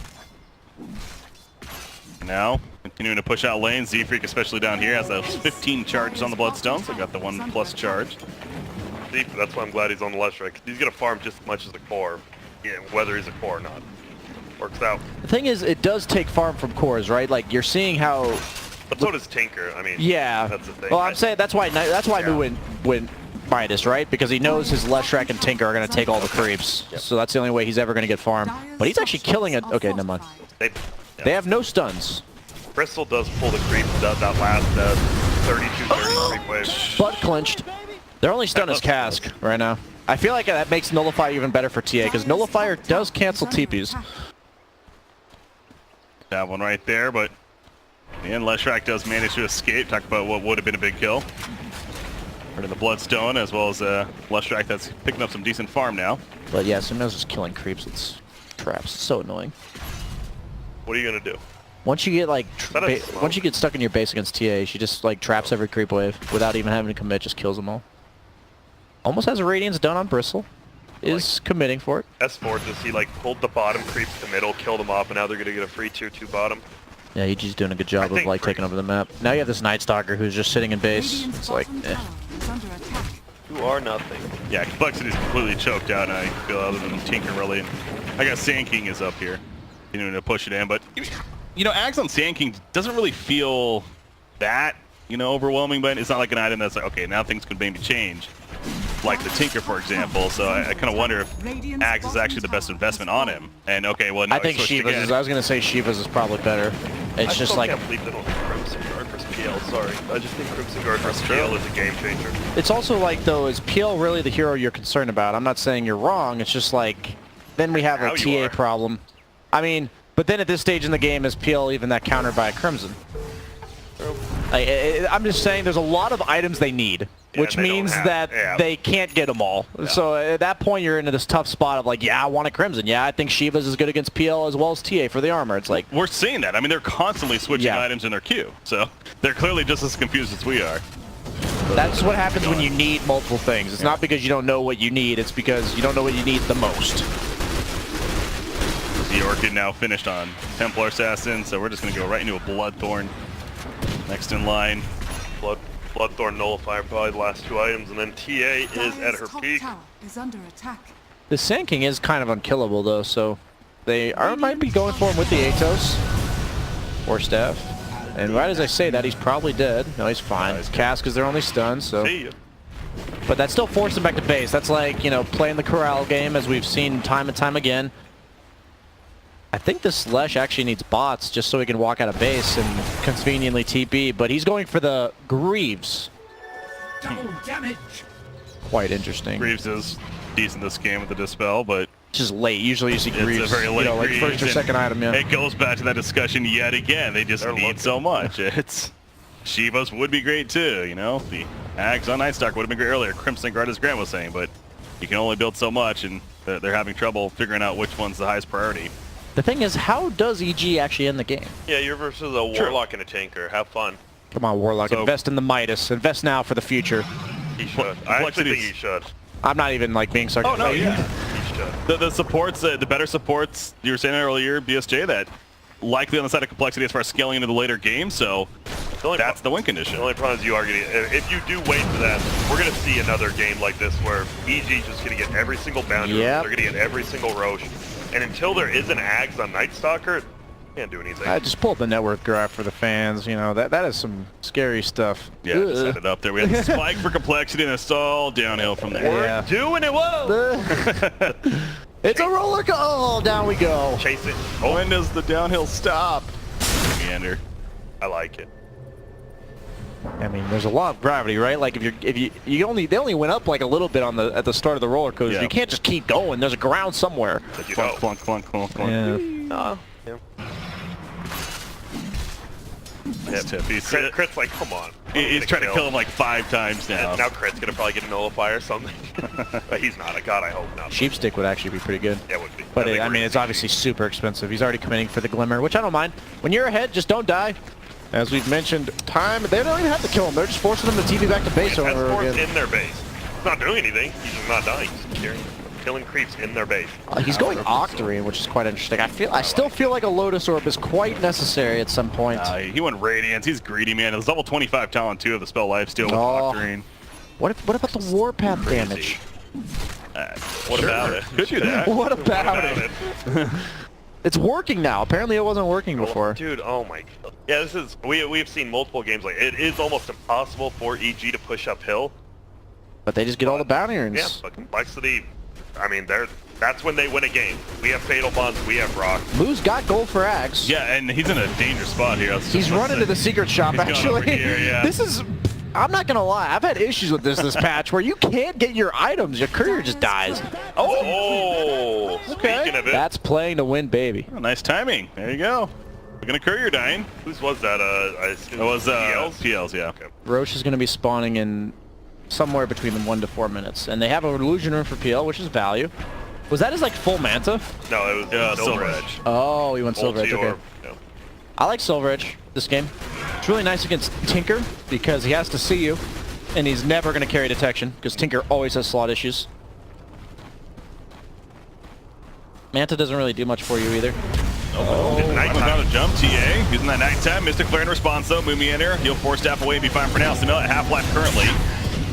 Now, continuing to push out lanes. Z-Freak, especially down here, has those 15 charges on the Bloodstone, so got the 1+ charge. That's why I'm glad he's on the Leshrac. He's going to farm just as much as the core, whether he's a core or not. Works out. The thing is, it does take farm from cores, right? Like, you're seeing how... But so does Tinker. I mean, yeah. That's the thing. Well, I'm saying that's why Mu went Midas, right? Because he knows his Leshrac and Tinker are going to take all the creeps. Yep. So that's the only way he's ever going to get farm. But he's actually killing it. Okay, never mind. They have no stuns. Bristol does pull the creep, that last 32-30 creep wave. Butt clinched. Their only stun is Cask right now. I feel like that makes Nullifier even better for TA, because Nullifier does cancel TPs. That one right there, but and Leshrac does manage to escape. Talk about what would have been a big kill. Part of the Bloodstone, as well as Leshrac that's picking up some decent farm now. But yeah, Suno's just killing creeps with traps. It's so annoying. What are you gonna do? Once you get like, once you get stuck in your base against TA, she just like traps every creep wave without even having to commit. Just kills them all. Almost has a Radiance done on Bristle. Is committing for it. S4 just he like pulled the bottom creeps to middle, killed them off, and now they're gonna get a free 2-2 bottom. Yeah, EG's doing a good job of like taking over the map. Now you have this Night Stalker who's just sitting in base. It's like, eh. You are nothing. Yeah, complexity's completely choked out, and I feel other than Tinker really. I got Sand King is up here, continuing to push it in, but you know, Axe on Sand King doesn't really feel that overwhelming, but it's not like an item that's like, okay, now things could maybe change. Like the Tinker, for example, so I kind of wonder if Axe is actually the best investment on him. And okay, well, no, I think Shiva's is, I was going to say Shiva's is probably better. It's just like... I can't believe they don't have Crimson Guard versus PL, sorry. I just think Crimson Guard versus PL is a game changer. It's also like, though, is PL really the hero you're concerned about? I'm not saying you're wrong, it's just like, then we have a TA problem. I mean, but then at this stage in the game, is PL even that countered by a Crimson? I'm just saying there's a lot of items they need. Which means that they can't get them all. Yeah. So at that point, you're into this tough spot of like, yeah, I want a Crimson. Yeah, I think Shiva's is good against PL as well as TA for the armor. It's like... We're seeing that. I mean, they're constantly switching items in their queue. So they're clearly just as confused as we are. That's what happens when you need multiple things. It's not because you don't know what you need. It's because you don't know what you need the most. The Orchid now finished on Templar Assassin, so we're just going to go right into a Bloodthorn. Next in line. Bloodthorn Nullifier, probably the last two items, and then TA is at her peak. The Sand King is kind of unkillable though, so they might be going for him with the Atos or Staff. And right as I say that, he's probably dead. No, he's fine. It's Cask is their only stun, so. But that still forced him back to base. That's like, playing the corral game as we've seen time and time again. I think this Lesh actually needs bots just so he can walk out of base and conveniently TP, but he's going for the Greaves. Double damage. Quite interesting. Greaves is decent this game with the Dispel, but... It's just late. Usually you see Greaves, it's a very late like first or second item, yeah. It goes back to that discussion yet again. They just need so much. It's... Shiva's would be great too, The Ags on Night Stalker would have been great earlier. Crimson Guard, as Grant was saying, but you can only build so much, and they're having trouble figuring out which one's the highest priority. The thing is, how does EG actually end the game? Yeah, you're versus a Warlock and a Tanker. Have fun. Come on, Warlock. So, invest in the Midas. Invest now for the future. He should. I actually think he should. I'm not even being sarcastic. Oh, no, yeah. He should. The supports, the better supports, you were saying earlier, BSJ, that likely on the side of complexity as far as scaling into the later game, so that's the win condition. The only problem is you are going to, if you do wait for that, we're going to see another game like this where EG just going to get every single boundary. They're going to get every single Roche. And until there is an Ags on Night Stalker, can't do anything. I just pulled the net worth graph for the fans. That is some scary stuff. Yeah, just set it up there. We had the spike for complexity, and it's all downhill from there. We're doing it. Whoa! It's a roller coaster. Oh, down we go. Chase it. Oh. When does the downhill stop? Meander. I like it. I mean, there's a lot of gravity, right? Like they only went up like a little bit at the start of the roller coaster. Yeah. You can't just keep going. There's a ground somewhere. Clunk. Yeah. Yeah. Nice tip. Crit's like, come on. He's trying to kill him like 5 times now. And now Crit's gonna probably get a nullifier or something. But he's not. God, I hope not. Sheepstick would actually be pretty good. Yeah, it would be. But I mean, it's obviously super expensive. He's already committing for the Glimmer, which I don't mind. When you're ahead, just don't die. As we've mentioned, they don't even have to kill him. They're just forcing them to TP back to base over and over again. In their base. He's not doing anything. He's just not dying. He's killing creeps in their base. He's going Octarine, which is quite interesting. I still feel like a Lotus Orb is quite necessary at some point. He went Radiance. He's greedy, man. It's level 25 talent too of the spell Lifesteal with Octarine. What about the Warpath damage? What about it? Could do that. What about it? It's working now. Apparently it wasn't working before. Dude, oh my god. Yeah, this is we've seen multiple games like it is almost impossible for EG to push uphill. But they just get all the bounty earns. Yeah, but complexity, I mean, that's when they win a game. We have Fatal Bonds, we have Rock. Moo's got gold for Axe. Yeah, and he's in a dangerous spot here. He's running to the secret shop, actually. Here, yeah. This is... I'm not gonna lie, I've had issues with this patch where you can't get your items, your courier just dies. Oh, okay. Speaking of it. That's playing to win, baby. Oh, nice timing. There you go. We're gonna courier dying. Whose was that? I assume it was PL's? PL's, yeah. Okay. Roche is gonna be spawning in somewhere between 1 to 4 minutes, and they have an illusion room for PL, which is value. Was that his like full manta? No, it was Silver Edge. Oh, he went Silver Edge. Okay. Yeah. I like Silver Edge this game. It's really nice against Tinker because he has to see you, and he's never going to carry detection because Tinker always has slot issues. Manta doesn't really do much for you either. About a jump, TA. Using that nighttime. Mystic Flare in response though. Mumi enter. He'll force staff away and be fine for now. Samil at half life currently.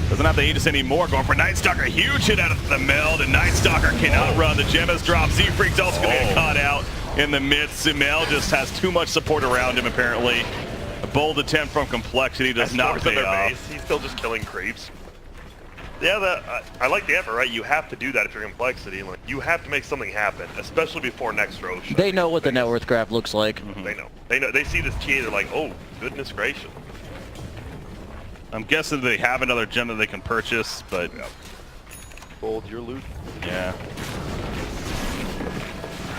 Doesn't have the Aegis anymore. Going for Night Stalker. Huge hit out of the meld. And Night Stalker cannot run. The gem has dropped. Z-Freak's also going to get caught out in the mid. Sumail just has too much support around him apparently. A bold attempt from complexity does not pay off. Base. He's still just killing creeps. Yeah, I like the effort, right? You have to do that if you're complexity. Like, you have to make something happen, especially before next Roche. They know what the net worth graph looks like. They know. They know. They see this TA, they're like, oh, goodness gracious. I'm guessing they have another gem that they can purchase, but... Hold your loot. Yeah.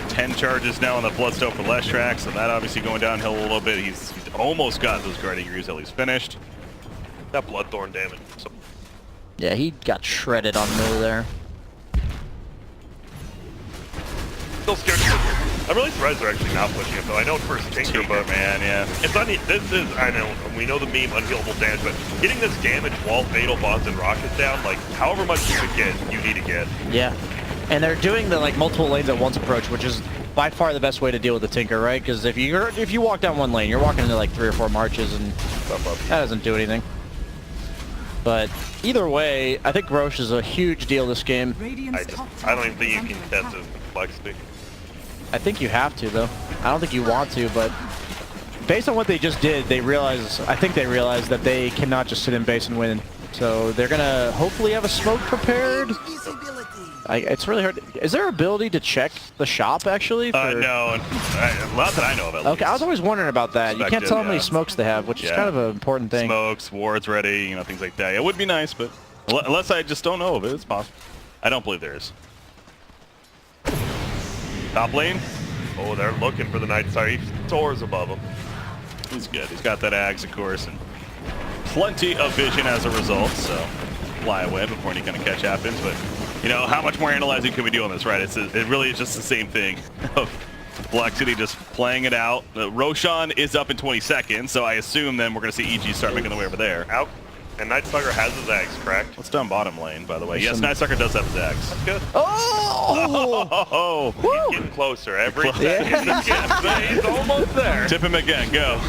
10 charges now on the Bloodstone for Leshrac, so that obviously going downhill a little bit. He's almost got those Guardian Greaves at least finished. That Bloodthorn damage. So yeah, he got shredded on Moo there. still scared. I'm really surprised they're actually not pushing it though. I know it's first Tinker, but man, yeah. It's not. This is. I know. We know the meme unhealable damage, but getting this damage while Fatal Bonds and Rockets down, like however much you could get, you need to get. Yeah, and they're doing the like multiple lanes at once approach, which is by far the best way to deal with the Tinker, right? Because if you walk down one lane, you're walking into like 3 or 4 marches, and that doesn't do anything. But either way, I think Roche is a huge deal this game. I don't even think you can test it with complexity. I think you have to, though. I don't think you want to, but based on what they just did, I think they realized that they cannot just sit in base and win. So they're gonna hopefully have a smoke prepared. It's really hard. Is there ability to check the shop actually? No, not that I know of. Okay, I was always wondering about that. You can't tell how many smokes they have, which is kind of an important thing. Smokes, wards ready, things like that. It would be nice, but unless I just don't know of it, it's possible. I don't believe there is. Top lane. Oh, they're looking for the Night Star. He soars above him. He's good. He's got that Ags, of course, and plenty of vision as a result, so fly away before any kind of catch happens. But, how much more analyzing can we do on this, right? It really is just the same thing of complexity just playing it out. Roshan is up in 20 seconds, so I assume then we're going to see EG start making the way over there. Out. And Night Stalker has his Ags, correct? What's down bottom lane, by the way? Yes, Night Stalker does have his Ags. That's good. Oh! He's getting closer every second. He's almost there. Tip him again, go.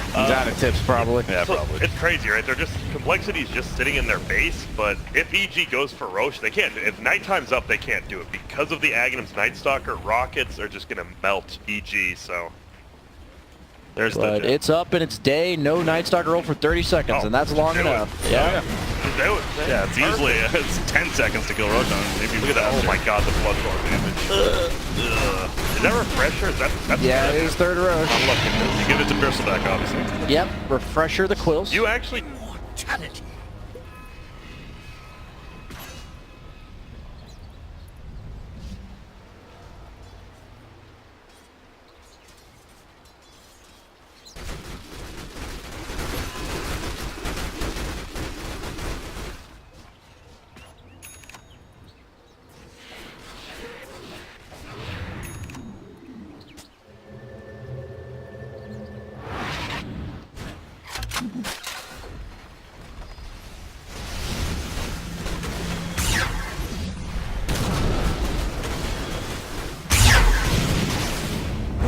He's out of tips, probably. Yeah, so probably. It's crazy, right? Complexity's just sitting in their base, but if EG goes for Roche, they can't. If nighttime's up, they can't do it. Because of the Aghanims, Night Stalker, Rockets are just going to melt EG, so... But it's up and it's day, no Night Stalker roll for 30 seconds, and that's long enough. Yeah. Yeah, it's easily 10 seconds to kill Roshan. Maybe look at that. Oh my god, the Bloodthorn damage. Is that Refresher? That's yeah, it is third Roche. I'm looking. You give it to Bristleback, obviously. Yep, Refresher the Quills. You actually...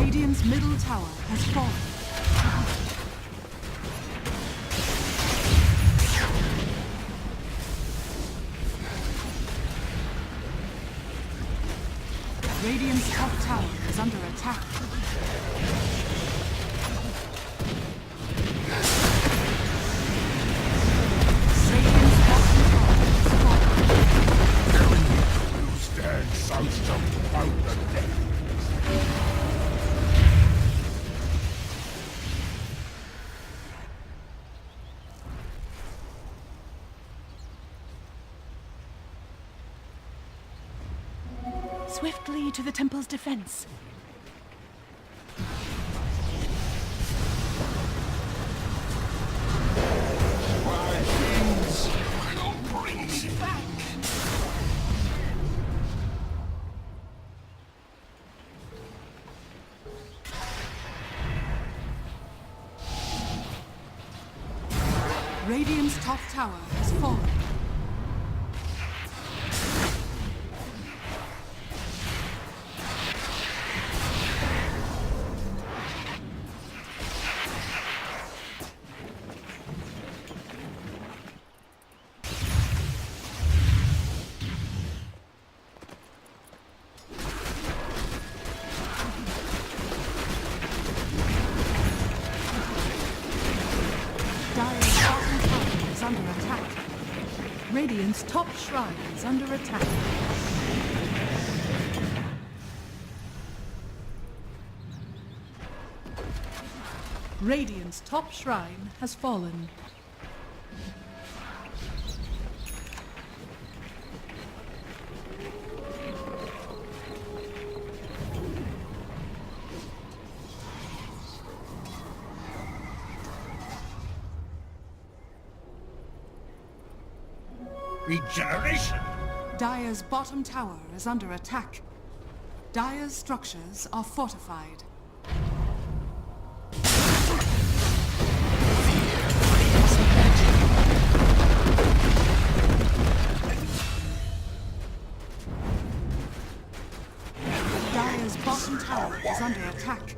Radiant's middle tower has fallen. Radiant's top tower is under attack. Radiant's bottom tower is falling. You stand south of the death. Swiftly to the temple's defense. My kings will bring me back. Radiant's top tower has fallen. Dire's bottom tower is under attack. Radiant's top shrine is under attack. Radiant's top shrine has fallen. Regeneration. Dire's bottom tower is under attack. Dire's structures are fortified. Dire's bottom tower is under attack.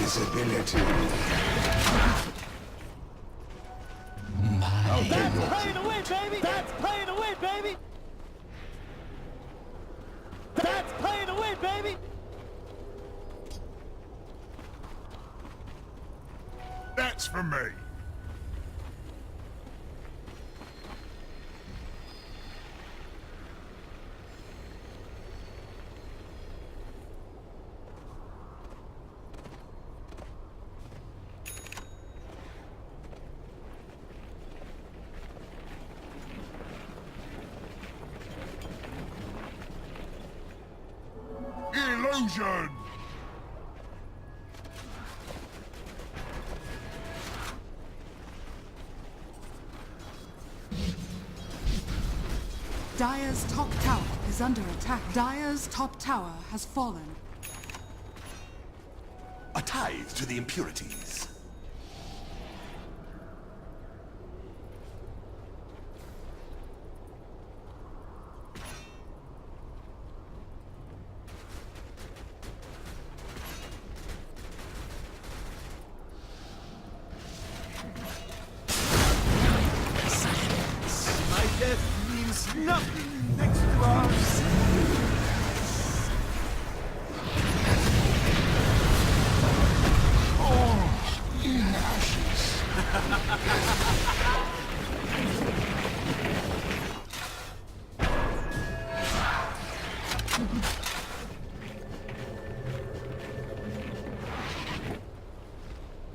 Invisibility. That's playing to win, baby! That's playing to win, baby! That's playing to win, baby! That's for me. Illusion! Dire's top tower is under attack. Dire's top tower has fallen. A tithe to the impurities. nothing next to ours. Oh, in ashes.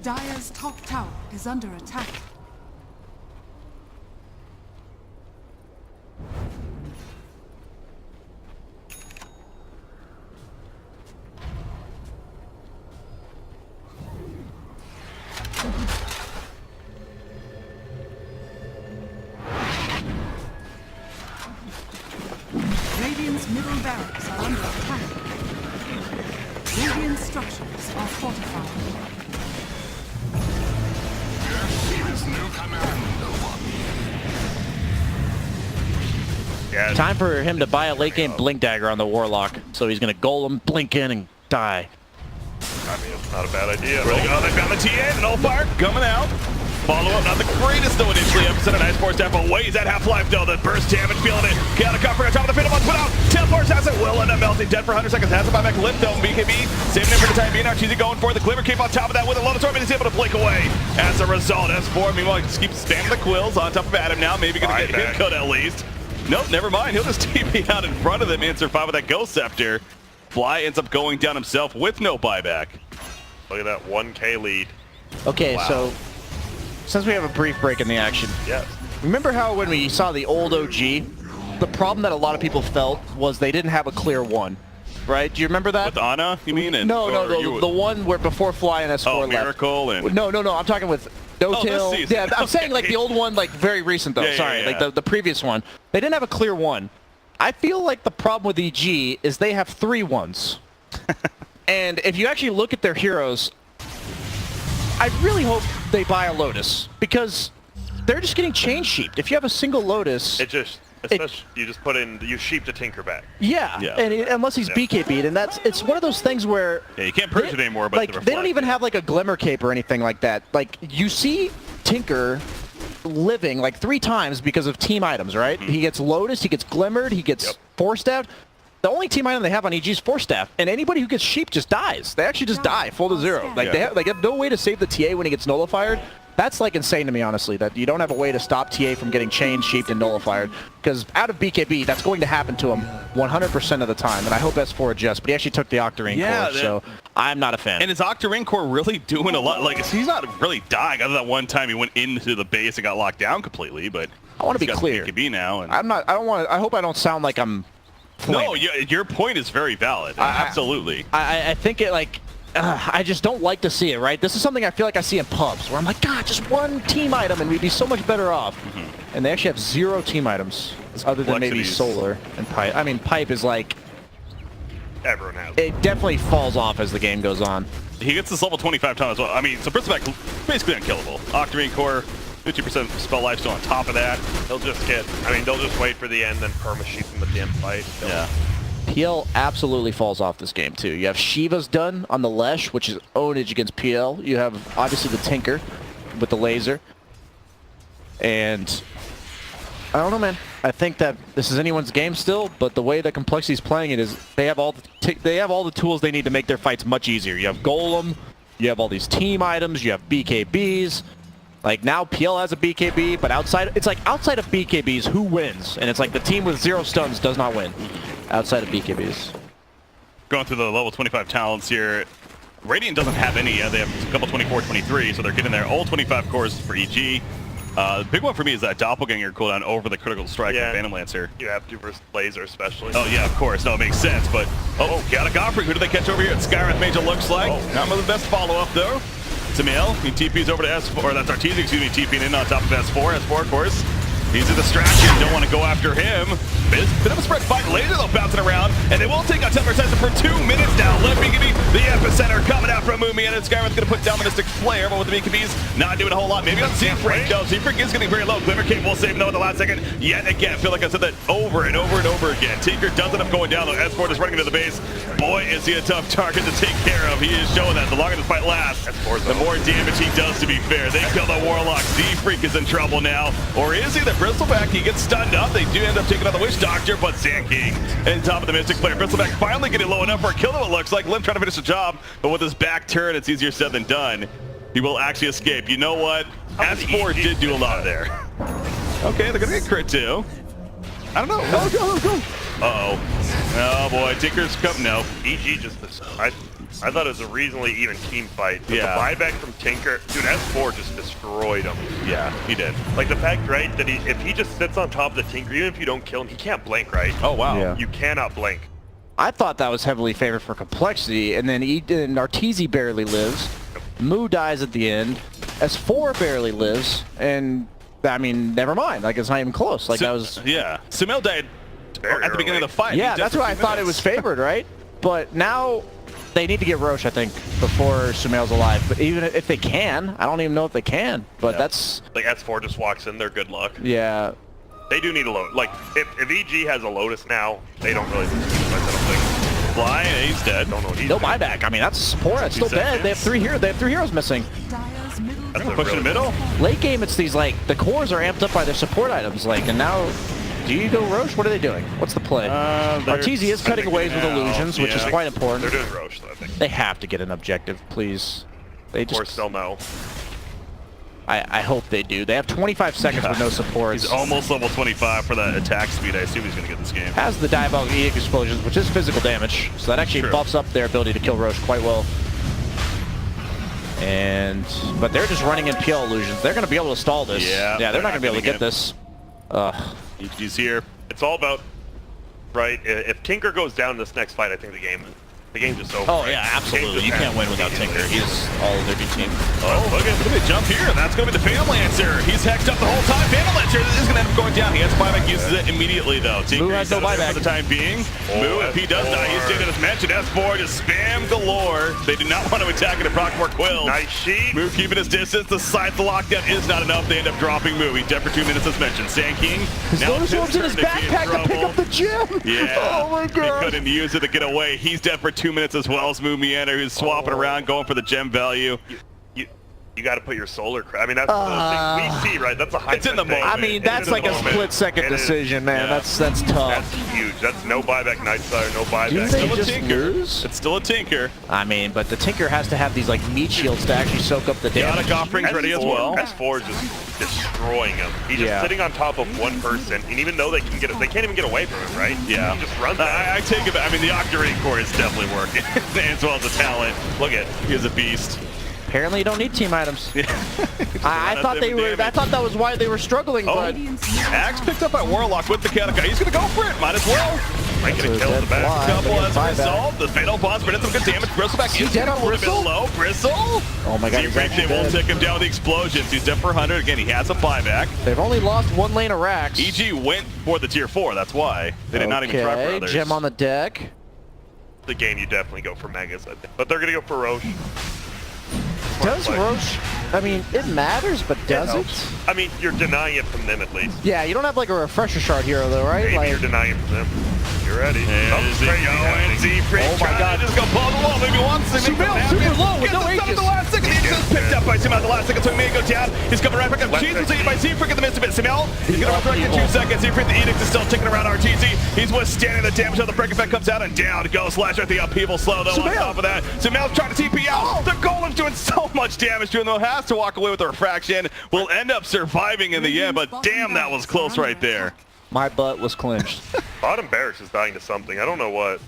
Dire's top tower is under attack. Radiant's middle barracks are under attack. Radiant structures are fortified. Yeah. Time for him to buy a late game Blink Dagger on the Warlock. So he's going to Golem, blink in, and die. I mean, it's not a bad idea. Oh, they found the TA, Nullfire coming out. Follow up, not the greatest though initially. Epicenter, nice force step away. He's at half-life though. The burst damage, feeling it. Chaotic Copper on top of the Phantom put out. Templars has it, will end up melting. Dead for 100 seconds. Has a buyback lift though. BKB saving him for the time being. Now Cheesy going for the Glimmer Cape on top of that with a lot of storm, and he's able to blink away. As a result, S4 meanwhile just keeps spamming the quills on top of Adam now. Maybe gonna get hit cut at least. Nope, never mind. He'll just TP out in front of them and survive with that Ghost Scepter. Fly ends up going down himself with no buyback. Look at that 1K lead. Okay, Wow. so since we have a brief break in the action, Yes. remember how when we saw the old OG, the problem that a lot of people felt was they didn't have a clear one, right? Do you remember that? With Ana, you mean? And, No, or you- the one where before Fly and S4 Oh, left. Miracle and... No, I'm talking with No Oh, Tail. this season. Yeah, I'm saying like Okay. the old one, like very recent though. Yeah, yeah, Sorry, yeah. like the previous one. They didn't have a clear one. I feel like the problem with EG is they have 3 ones. And if you actually look at their heroes, I really hope they buy a Lotus because they're just getting chain sheeped. If you have a single Lotus, It just, especially, you just put in, you sheep to Tinker back. yeah, Yeah. and unless he's BKB'd, and it's one of those things where Yeah, you can't purge it anymore, but like the they don't reflect. even have like a Glimmer Cape or anything like that. Like you see Tinker living like 3 times because of team items, right? He gets Lotus, he gets Glimmered, he gets Force Staffed. The only team item they have on EG is Force Staff, and anybody who gets Sheep just dies. They actually just die, full to 0. Like Yeah. they have no way to save the TA when he gets nullified. That's like insane to me, honestly, that you don't have a way to stop TA from getting chained, sheeped, and nullified. Because out of BKB, that's going to happen to him 100% of the time, and I hope S4 adjusts, but he actually took the Octarine core, so I'm not a fan. And is Octarine core really doing a lot? Like, he's not really dying, other than that one time he went into the base and got locked down completely, but I want to be he's got clear. BKB now. And I hope I don't sound like I'm no, your point is very valid. Absolutely. I think it like I just don't like to see it, right? This is something I feel like I see in pubs where I'm like, God, just one team item and we'd be so much better off. And they actually have 0 team items other than maybe complexities. Solar and Pipe. I mean, Pipe is like, Everyone has. it definitely falls off as the game goes on. He gets this level 25 time as well. I mean, so Bristleback basically unkillable. Octarine core, 50% spell life still on top of that. They'll just get, I mean, they'll just wait for the end, then perma sheep them at the end fight. Yeah. PL absolutely falls off this game too. You have Shiva's done on the Lesh, which is ownage against PL. You have obviously the Tinker with the laser. And I don't know, man. I think that this is anyone's game still, but the way that compLexity is playing it is they have all the tools they need to make their fights much easier. You have Golem, you have all these team items, you have BKBs. Like now PL has a BKB, but outside of BKBs, who wins? And it's like the team with 0 stuns does not win outside of BKBs. Going through the level 25 talents here. Radiant doesn't have any. They have a couple 24, 23, so they're getting their all 25 cores for EG. The big one for me is that Doppelganger cooldown over the critical strike of Phantom Lancer. You have to versus Laser especially. Oh yeah, of course. No, it makes sense. But Chaotic Offering. Who do they catch over here? It's Skywrath Mage. It looks like not the best follow-up though. Samiel, he TP's over to S4, or that's Arteezy, excuse me, TPing in on top of S4. S4, of course, he's a distraction. Don't want to go after him. Bit of a spread fight later, though, bouncing around, and they will take on 10% for 2 minutes now. Let BKB, the epicenter, coming out from Moomy, and Skyrim's going to put down the Mystic Flare, but with the BKBs not doing a whole lot. Maybe on Z-Freak, though. Z-Freak is getting very low. Glimmer Cape will save him, though, at the last second. Yet again, I feel like I said that over and over and over again. Tinker does end up going down, though. S4 is running into the base. Boy, is he a tough target to take care of. He is showing that the longer this fight lasts, the more damage he does, to be fair. They kill the Warlock. Z-Freak is in trouble now. Or is he? The Bristleback, he gets stunned up. They do end up taking out the Witch Doctor, but Sand King in top of the Mystic Flare. Bristleback finally getting low enough for a kill, though, it looks like. Lim trying to finish the job, but with his back turn, it's easier said than done. He will actually escape. You know what? S4 did do a lot there. Okay, they're going to get crit, too. I don't know. Go. Uh-oh. Oh, boy. Tinker's coming. No. EG just... I thought it was a reasonably even team fight. But yeah. The buyback from Tinker, dude, S4 just destroyed him. Yeah, he did. Like the fact, right, that if he just sits on top of the Tinker, even if you don't kill him, he can't blink, right? Oh, wow. Yeah. You cannot blink. I thought that was heavily favored for complexity, and then Arteezy barely lives. Moo dies at the end. S4 barely lives, and I mean, never mind. Like, it's not even close. Like, that was... Yeah. Sumail died at the beginning of the fight. Yeah, that's why I thought it was favored, right? But now... They need to get Roche, I think, before Sumail's alive. But even if they can, I don't even know if they can. But that's... Like, S4 just walks in, they're good luck. Yeah. They do need a Lotus. Like, if EG has a Lotus now, they don't really lose too much, I don't think. Fly, he's dead. Don't know what he's No doing. buyback. I mean, that's support. That's still dead. They have 3 heroes. They have 3 heroes missing. Dyer's middle That's tower. a Push in the middle. Late game, it's these, like, the cores are amped up by their support items. Like, and now... Do you go Roche? What are they doing? What's the play? Arteezy is cutting waves with illusions, which is quite important. They're doing Roche, though, I think. They have to get an objective, please. They Of course, just... they'll know. I hope they do. They have 25 seconds with no supports. He's almost level 25 for that attack speed. I assume he's going to get this game. Has the Diabolic Edict explosions, which is physical damage, so that actually buffs up their ability to kill Roche quite well. But they're just running in PL illusions. They're going to be able to stall this. Yeah, they're not going to be able to get this. He's here. It's all about, right, if Tinker goes down in this next fight, I think the game's just over. Oh, right? yeah, absolutely. You can't win without Tinker. He's all of their B team. Oh, look at the jump here. That's going to be the Phantom Lancer. He's hexed up the whole time. Phantom Lancer is going to end up going down. He has buyback, uses it immediately, though. Tinker has no buyback for the time being. Moo, if he does die, he's doing it as mentioned. S4 just spam galore. They do not want to attack it and proc more quills. Nice sheet. Moo keeping his distance. The scythe lockdown is not enough. They end up dropping Moo. He's dead for 2 minutes, as mentioned. Sand King. His Lotus Orb's in his backpack to pick up the gem. Yeah. Oh my god. He couldn't use it to get away. He's dead for 2 minutes as well as Moo Meander, who's swapping around, going for the gem value. You got to put your solar. I mean, that's one of those things we see, right? That's a high. It's in the moment. I mean, that's like a split-second decision, man. That's tough. That's huge. That's no buyback Nightsire, no buyback. Do they Still a just Tinker. lose? It's still a Tinker. I mean, but the Tinker has to have these like meat shields to actually soak up the damage. Chaotic Offerings ready as well. S4 is just destroying him. He's just sitting on top of one person, and even though they can't even get away from him, right? Yeah. He just runs at I take it back. I mean, the Octarine core is definitely working, as well as the talent. Look at, he is a beast. Apparently, you don't need team items. I thought they were. I thought that was why they were struggling. But Axe picked up by Warlock with the Chaotic. He's gonna go for it. Might as well. Might get a kill in the back. Couple as a result. The Fatal Bonds bringing some good damage. Bristleback is dead on a little bit Bristle? low. Bristle. oh my god, he's Z-Freak, actually they will dead. take him down with the explosions. He's dead for 100. Again, he has a buyback. They've only lost one lane of racks. EG went for the tier 4. That's why they did not even try for others. Gem on the deck. The game, you definitely go for Megas, I think. But they're gonna go for Roche. Does Roche? I mean, it matters, but does it? I mean, you're denying it from them at least. Yeah, you don't have like a refresher shard hero though, right? Maybe Like, you're denying it from them. You're ready. There's it going. Z-Freak Oh my god. just go ball the wall. Maybe once. Sumail super low with no At Aegis. the last second. He just picked up by Sumail at the last second, so he may go down. He's coming right back up. Cheese was eaten by Z-Freak in the midst of it. Sumail, he's going to resurrect in 2 seconds. Z-Freak, the Edict is still ticking around Arteezy. He's withstanding the damage until the break effect comes out, and down goes Slasher at the upheaval slow, though. On top of that, Sumail's trying to TP out. The Golem's doing so much damage to him, though. Has to walk away with the refraction. Will end up surviving in the end, but damn, that was close right there. my butt was clinched. Bottom barracks is dying to something. I don't know what.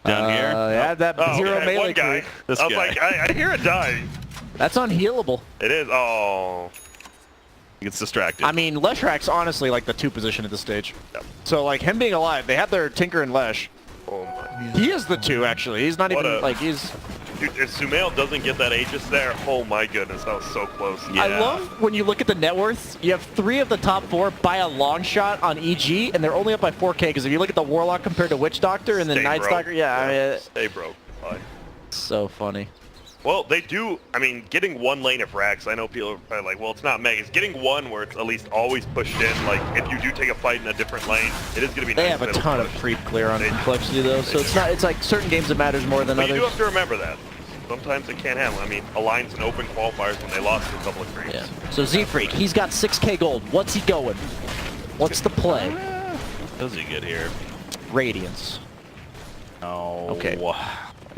Down here. Yeah, that zero okay, melee one guy. creep. This I was guy. like, I hear it dying. That's unhealable. It is. Oh. He gets distracted. I mean, Leshrak's honestly like the 2 position at this stage. Yep. So like him being alive, they have their Tinker and Lesh. Oh my. He is the 2 actually. He's not What even a- like he's. Dude, if Sumail doesn't get that Aegis there, oh my goodness, that was so close. Yeah. I love when you look at the net worth, you have 3 of the top 4 by a long shot on EG, and they're only up by 4K, because if you look at the Warlock compared to Witch Doctor and then Stay Night broke. Stalker, yeah, I mean, Stay broke. Fine. so funny. Well, they do, I mean, getting one lane of Rax, I know people are like, well, it's not Meg. It's getting one where it's at least always pushed in. Like, if you do take a fight in a different lane, it is going to be nice. They have a ton of creep clear on complexity, though, so it's not, it's like certain games that matters more than But others. you do have to remember that. Sometimes it can't handle. I mean, Alliance and Open Qualifiers when they lost to a couple of creeps. Yeah. So Z-Freak, he's got 6K gold. What's he going? What's the play? What does he get here? Radiance. Oh. Okay.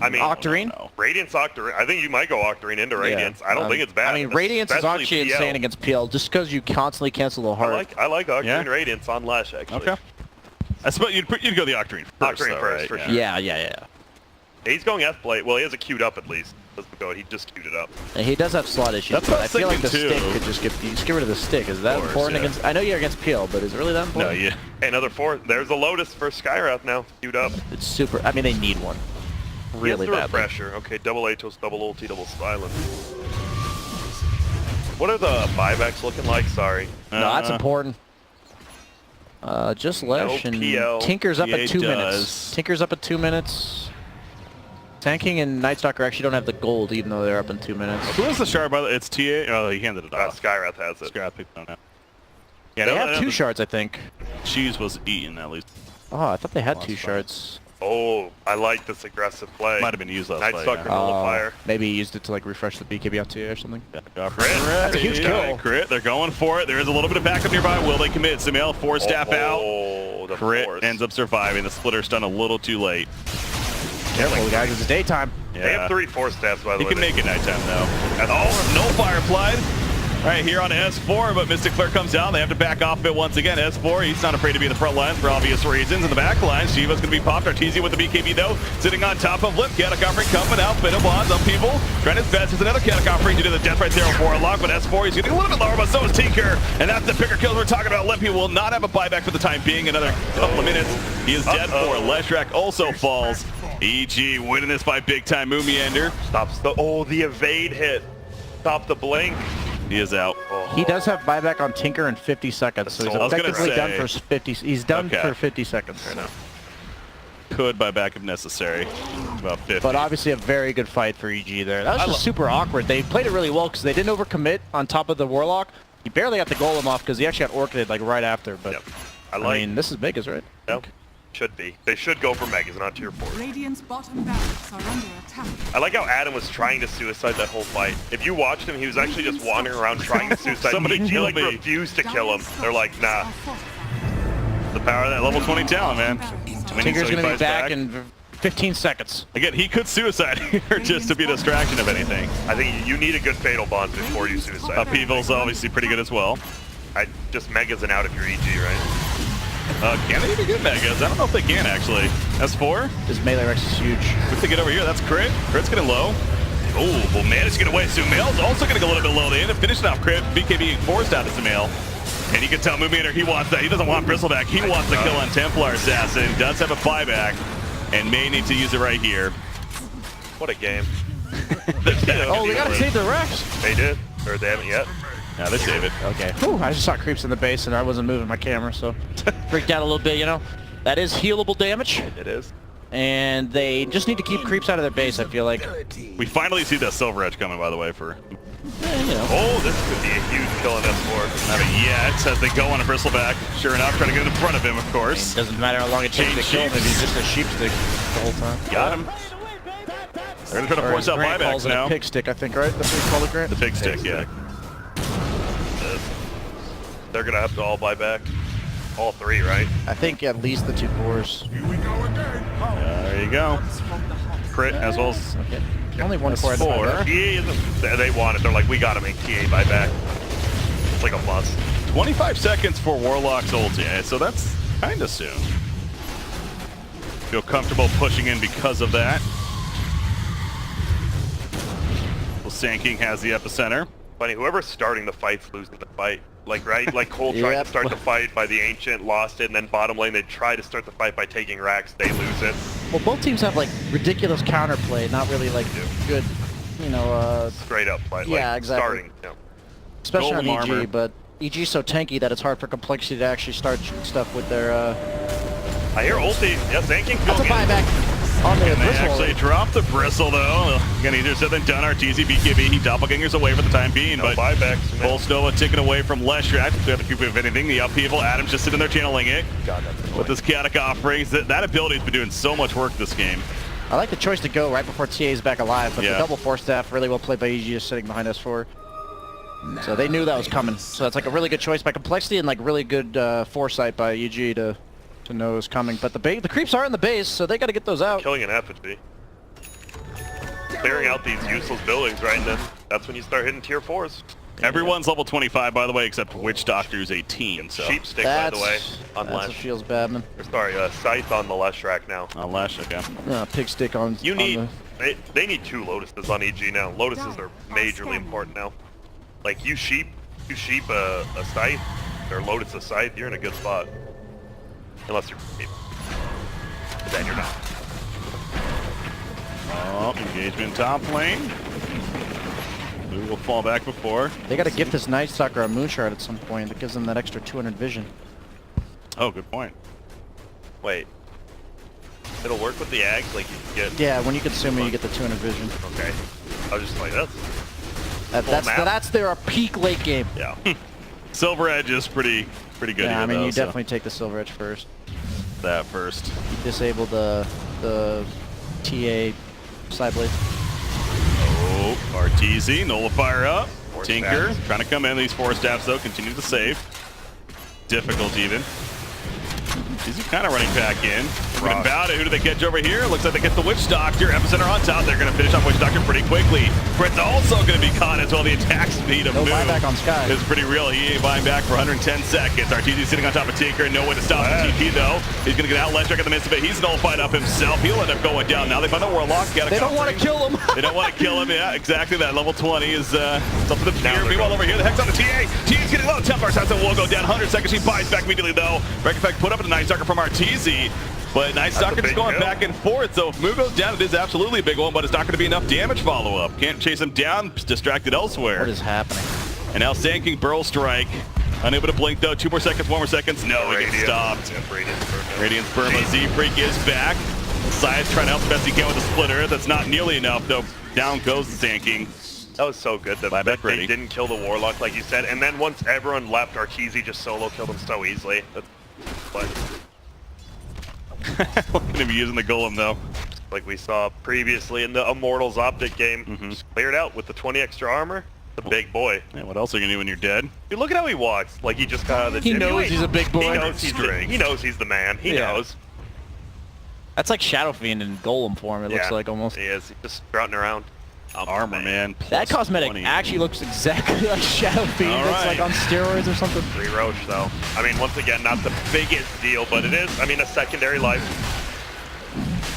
I mean, Octarine? No. Radiance, Octarine. I think you might go Octarine into Radiance. Yeah. I don't think it's bad. I mean, Radiance is especially actually PL. insane against PL, just because you constantly cancel the heart. I like Octarine Yeah. Radiance on Lash, actually. Okay. I suppose you'd go the Octarine first. Octarine though, first, right? for Yeah. sure. Yeah. He's going F-Blade. Well, he has it queued up at least. Doesn't go. He just queued it up. And he does have slot issues, That's but what I I was feel like the thinking, stick too. could just get, you just get rid of the stick. Is that Of course, important yeah. against, I know you're against PL, but is it really that No, important? yeah. Hey, another 4. There's a Lotus for Skyrath now. Queued up. It's super, I mean, they need one. Really He has the badly. refresher. Okay, double Atos, double ulti, double silence. What are the buybacks looking like? Sorry. No, that's important. Just Lesh and PL. Tinker's up at 2 does. minutes. Tinker's up at 2 minutes. Tanking and Night Stalker actually don't have the gold, even though they're up in 2 minutes. Who is the shard, by the way? It's TA? Oh, he handed it off. Skyrath has it. Skyrath picked on it. Yeah, They no, have 2 shards, I think. Cheese was eaten, at least. Oh, I thought they had Lost 2 fight. shards. Oh, I like this aggressive play. Might have been used last Night fight, Stalker yeah. nullifier. Maybe he used it to like refresh the BKB out to you or something. That's a huge kill. Crit, they're going for it. There is a little bit of backup nearby. Will they commit? Sumail, 4 staff out. Oh, the Crit force. ends up surviving. The splitter's done a little too late. Careful, guys, it's daytime. Yeah. They have 3 force staffs, by the He way. can make it nighttime, though. And no fire applied. Right here on S4, but Mystic Flare comes down. They have to back off a bit once again. S4, he's not afraid to be in the front lines for obvious reasons. In the back line, Shiva's going to be popped. Arteezy with the BKB, though, sitting on top of Lip. Catic offering coming out. Bit of bonds on people. Trying his best. There's another Catic offering to do the death right there for a lock, but S4, he's getting a little bit lower, but so is Tinker. And that's the picker kills we're talking about. Lippy will not have a buyback for the time being. Another couple of minutes. He is dead for. Leshrac also falls. EG winning this by big time. Moomiander. Stops the, the evade hit. Stop the blink. He is out. He does have buyback on Tinker in 50 seconds, so he's I was gonna effectively done say- for 50. He's done Okay. for 50 seconds right now. Could buy back if necessary. About 50. But obviously a very good fight for EG there. That was I just super awkward. They played it really well because they didn't overcommit on top of the Warlock. He barely got the golem off because he actually got orchided like right after. But Yep. I mean, this is Megas, right? Yep. Should be. They should go for Megas, not tier 4. Radiant's bottom barracks are under attack. I like how Adam was trying to suicide that whole fight. If you watched him, he was actually just wandering around trying to suicide. Somebody he kill like me. refused to kill him. They're like, nah. the power of that level 20 talent, man. Tinker's So he going to be fights back in 15 seconds. Again, he could suicide here just to be a distraction of anything. I think you need a good fatal bond before you suicide. Upheaval's obviously pretty good as well. Just Megas and out if you're EG, right? Can they even get Megas? I don't know if they can, actually. S4? His melee rex is huge. If they get over here, that's Crit. Crit's getting low. Oh, well, managed to get away. Sumail's also going to go a little bit low. They end up finishing off Crit. BKB forced out to Sumail. And you can tell Moomiander, he wants that. He doesn't want Bristleback. He wants the kill on Templar Assassin. Does have a buyback. And may need to use it right here. What a game. Oh, they got to save the Rex. They did. Or they haven't yet. Now they save it. Okay. Whew, I just saw creeps in the base and I wasn't moving my camera, so freaked out a little bit, you know. That is healable damage. It is. And they just need to keep creeps out of their base, I feel like. We finally see that Silver Edge coming, by the way, for... You know. Oh, this could be a huge kill on S4. Not yet, as they go on a Bristleback. Sure enough, trying to get in front of him, of course. Doesn't matter how long it takes to kill him if he's just a sheep stick the whole time. Got him. They're going to try to force out Grant buybacks calls it now. a pig stick, I think, right? That's what you call it, Grant? The pig stick, yeah. They're going to have to all buy back. All 3, right? I think at least the 2 cores. Here we go again. There you go. Crit as well as... Okay. Only 1 core. That's 4. TA isn't... They want it. They're like, we got to make TA buy back. It's like a must. 25 seconds for Warlock's ulti, so that's kind of soon. Feel comfortable pushing in because of that. Well, Sand King has the epicenter. Funny, whoever's starting the fight's losing the fight. Like, right? Like Cole tried to start the fight by the Ancient, lost it, and then bottom lane they try to start the fight by taking racks, they lose it. Well, both teams have like ridiculous counterplay, not really like good, you know. Straight up play. Yeah, like, exactly. Starting. Yeah. Especially on Golden EG, armor. but EG's so tanky that it's hard for complexity to actually start shooting stuff with their. I hear ulti. Yeah, thanking. That's a buyback on the And they bristle. actually dropped the bristle though. Again, easier said than done. RTZ BKB, he doppelgangers away for the time being. No but buybacks. Pulse Nova taken away from Leshrac. They have to keep if anything. The upheaval, Adam's just sitting there channeling it. God, that's annoying. With this chaotic offerings, that ability's been doing so much work this game. I like the choice to go right before TA is back alive, but the Yeah. double force staff really well played by EG just sitting behind S4. So they knew that was coming. So that's like a really good choice by complexity and like really good foresight by EG to know it was coming. But the creeps are in the base, so they got to get those out. Killing an effigy. Clearing out these useless buildings, right? And then that's when you start hitting tier 4s. Everyone's level 25, by the way, except Witch Doctor's 18. So Sheep stick, by the way, on that's what Lesh. feels bad, man. Or sorry, Scythe on the Leshrac now. on Lesh, okay. Pig stick on. You on need, the- they need 2 Lotuses on EG now. Lotuses are majorly important now. Like you sheep a Scythe, or Lotus a Scythe, you're in a good spot. Unless you're sheep. But then you're not. Oh, engagement top lane. Blue will fall back before. They got to gift this Night Stalker a Moonshard at some point. That gives them that extra 200 vision. Oh, good point. Wait. It'll work with the Ags, like you can get... Yeah, when you consume it, you get the 200 vision. Okay. I was just like, that's... That's their peak late game. Yeah. Silver Edge is pretty good Yeah, here, I mean, though, you so definitely take the Silver Edge first. that first. Disable the TA side blade. Oh, RTZ, Nullifier up. Force Tinker staffs. trying to come in. These 4 staffs, though, continue to save. Difficult, even. RTZ kind of running back in. What about it? Who do they catch over here? Looks like they get the Witch Doctor. Epicenter on top. They're going to finish off Witch Doctor pretty quickly. Brent's also going to be caught as well. The attack speed of No Moo buyback on Sky. is pretty real. He ain't buying back for 110 seconds. RTZ sitting on top of Tinker. No way to stop the TP, though. He's going to get out Leshrac in the midst of it. He's nullified up himself. He'll end up going down. Now they find the Warlock. They don't want to kill him. They don't want to kill him. Yeah, exactly. That level 20 is something to fear. Meanwhile, over here, the Hex on the TA. TA's getting low. Templar Assassin will go down. 100 seconds. She buys back immediately, though. Wreck Effect put up a Night Stalker from RTZ. But Night Stalker just going back and forth. So if Moo goes down, it is absolutely a big one, but it's not going to be enough damage follow-up. Can't chase him down. Distracted elsewhere. What is happening? And now Sand King Burl Strike. Unable to blink, though. 2 more seconds, 1 more seconds. No, he gets stopped. Radiance Burma. Z-Freak is back. Scythe trying to help the best he can with the splitter. That's not nearly enough, though. Down goes the Sand King. That was so good that they didn't kill the Warlock, like you said. And then once everyone left, Arteezy just solo killed him so easily. But We're going to be using the Golem, though. like we saw previously in the Immortals Optic game, just cleared out with the 20 extra armor. The big boy. Yeah, what else are you going to do when you're dead? Dude, look at how he walks. Like he just got out of the He gym. knows he's a big boy. He knows he's the man. He knows. That's like Shadow Fiend in Golem form, it looks like almost. He is. He's just strutting around. Armor, man. That cosmetic 20. actually looks exactly like Shadow Fiend. All It's like right. on steroids or something. Free Roche, though. I mean, once again, not the biggest deal, but it is. I mean, a secondary life.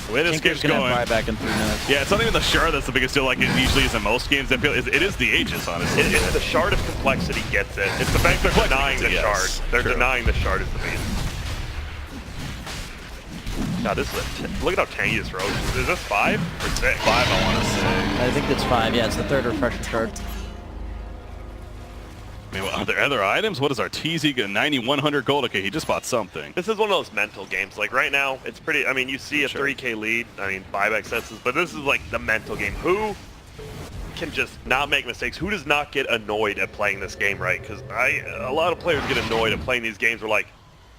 The way this game's Tinker's gonna going. buy back in 3 minutes. Yeah, it's not even the shard that's the biggest deal like it usually is in most games. It is the Aegis, honestly. It's the shard of complexity gets it. It's the fact they're denying the shard. They're denying the shard is the beast. God, this is look at how tanky this Roche is. Is this 5 or 6? 5, I want to say. I think it's 5. Yeah, it's the 3rd refresher shard. I mean, are there other items? What is our TZ? 9,100 gold. Okay, he just bought something. This is one of those mental games. Like right now, it's pretty. I mean, you see a 3K lead. I mean, buyback senses, but this is like the mental game. Who can just not make mistakes? Who does not get annoyed at playing this game, right? Because a lot of players get annoyed at playing these games where like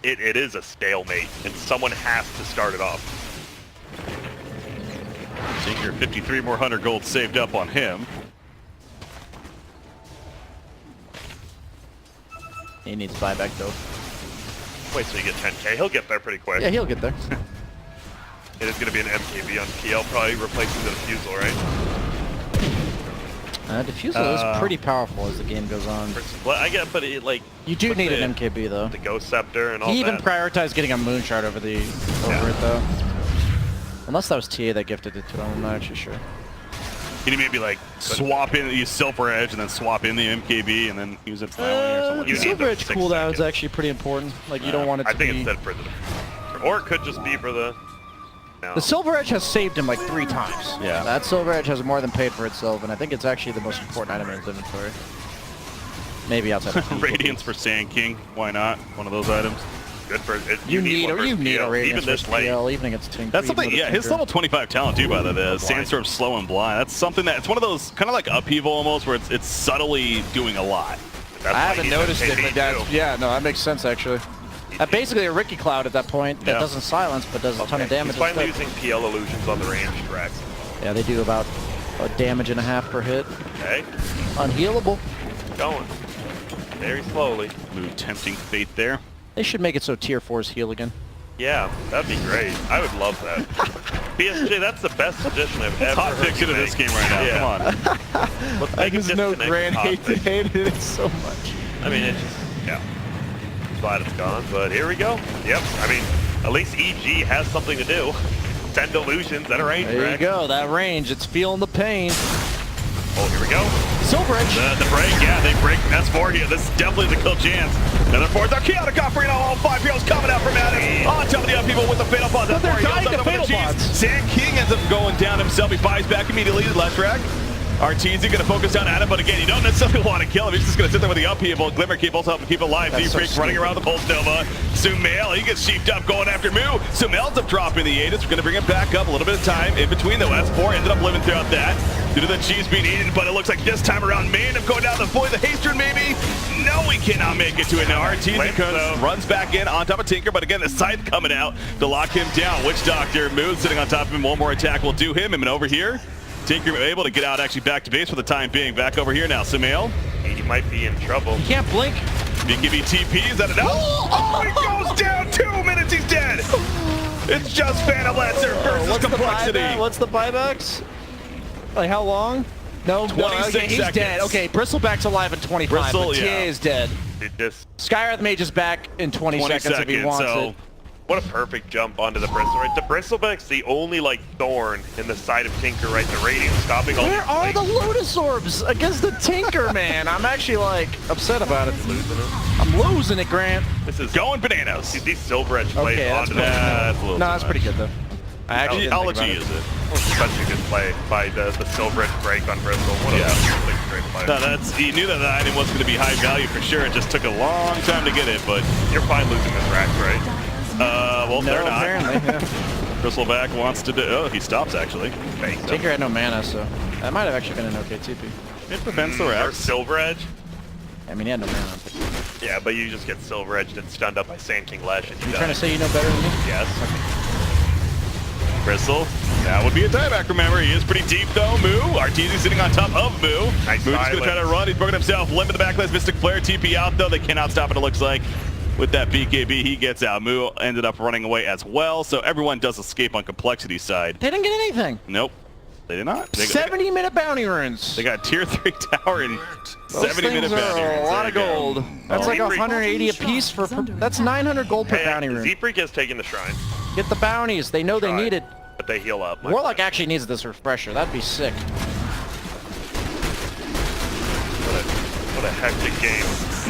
it is a stalemate and someone has to start it off. Tinker, 53 more 100 gold saved up on him. He needs buyback though. Wait till you get 10K. He'll get there pretty quick. Yeah, he'll get there. It is going to be an MKB on PL, probably replacing the Diffusal, right? Diffusal is pretty powerful as the game goes on. Well, I get, but it, like You do with need the, an MKB though. The Ghost Scepter and all He even that. prioritized getting a Moonshard over it though. Unless that was TA that gifted it to him, I'm not actually sure. Can you maybe like swap in, use Silver Edge, and then swap in the MKB, and then use it silently or something? The You Silver need Edge the 6 cooldown is seconds. actually pretty important. Like, you don't want it to I think be... it's said for the... Or it could just be for the... No. The Silver Edge has saved him like 3 times. Yeah. That Silver Edge has more than paid for itself, and I think it's actually the most important item in his inventory. Maybe outside of Radiance for Sand King. Why not? One of those items. Good for it. You need one a versus PL. Radiance Even this versus late. PL, even against Tinker. That's something, even with yeah, a his Tinker. level 25 talent too, by the way. The Sandstorm Slow and Blind. That's something that, it's one of those, kind of like Upheaval almost, where it's subtly doing a lot. That's I why haven't he's noticed it, MKB but that's, too. yeah, no, that makes sense actually. Basically a Ricky Cloud at that point that Yeah. doesn't silence, but does a ton of damage. He's finally instead. using PL illusions on the range tracks. Yeah, they do about a damage and a half per hit. Okay, Unhealable. going. Very slowly. Ooh, tempting fate there. They should make it so tier 4s heal again. Yeah, that'd be great. I would love that. BSJ, that's the best suggestion I've ever Hot heard fix you into this make. game right now. Yeah. Come on. Let's make it disconnect hot fix. hated it so much. I mean, it's just, yeah. Glad it's gone, but here we go. Yep, I mean, at least EG has something to do. Send illusions at a range There you track. go, that range, it's feeling the pain. Oh, here we go. Silver Edge. The break, yeah, they break S4 here. This is definitely the kill chance. Another fourth. Chaotic offering all 5 heroes coming out from Adam. On top of the upheaval with the Fatal Bonds. But they're dying to Fatal Bonds. Sand King ends up going down himself. He buys back immediately. Leshrac. RTZ going to focus on Adam, but again, you don't necessarily want to kill him. He's just going to sit there with the upheaval. Glimmer Keep also helping keep it alive. That's Z-Freak so running around the Pulse Nova. Sumail, he gets sheeped up going after Moo. Sumail ends up dropping the Aegis. We're going to bring it back up. A little bit of time in between, though. S4 ended up living throughout that due to the cheese being eaten, but it looks like this time around, may end up going down the void. The Haster maybe? No, we cannot make it to it now. RTZ runs back in on top of Tinker, but again, the Scythe coming out to lock him down. Witch Doctor, Moo sitting on top of him. One more attack will do him. And over here, Tinker able to get out actually back to base for the time being. Back over here now, Sumail. He might be in trouble. Can't blink. BKB TP, is that enough? Oh, he goes down 2 minutes, he's dead. It's just Phantom Lancer versus compLexity. What's the buybacks? Like how long? No, 26 okay, he's seconds. dead. Okay, Bristleback's alive in 25, Bristle, but TA yeah. is dead. It just, Skyrath Mage is back in 20 seconds if he wants so it. what a perfect jump onto the Bristle. Right, the Bristleback's the only like thorn in the side of Tinker, right? The Radiant stopping all Where these are the flanks. Lotus Orbs against the Tinker, man? I'm actually like upset about it. I'm losing it, Grant. This is going bananas. these Silver Edge plays Okay, that's onto pretty that. That's a little No, too that's much. pretty good though. I actually didn't I'll think let you about use it. Such a good play by the Silver Edge break on Bristle. What a great play. No, you knew that the item was going to be high value for sure. It just took a long time to get it, but You're fine losing this rack, right? well, No, they're not. apparently, yeah. Bristleback wants to do. Oh, he stops actually. Fake. Tinker had no mana, so that might have actually been an okay TP. It prevents the Or racks. Silver Edge? I mean, he had no mana. But Yeah, but you just get Silver Edged and stunned up by Sand King Lash and you trying to say you know better than me? Yes. Bristle. That would be a tieback, remember. He is pretty deep, though. Moo. RTZ sitting on top of Moo. Nice Moo's going to try to silence. run. He's broken himself. Limit the backlash. Mystic Flare. TP out, though. They cannot stop it, it looks like. With that BKB, he gets out. Moo ended up running away as well. So everyone does escape on compLexity's side. They didn't get anything. Nope. They did not. 70-minute bounty runes. They got tier 3 tower and Those 70-minute things are bounty. a lot of There you go. gold. That's like 180 apiece for. That's 900 gold per Hey, bounty rune. Z-Freak has taken the shrine, Get the bounties. They know they Try. need it. but they heal up. Warlock actually needs this refresher. That'd be sick. What a hectic game.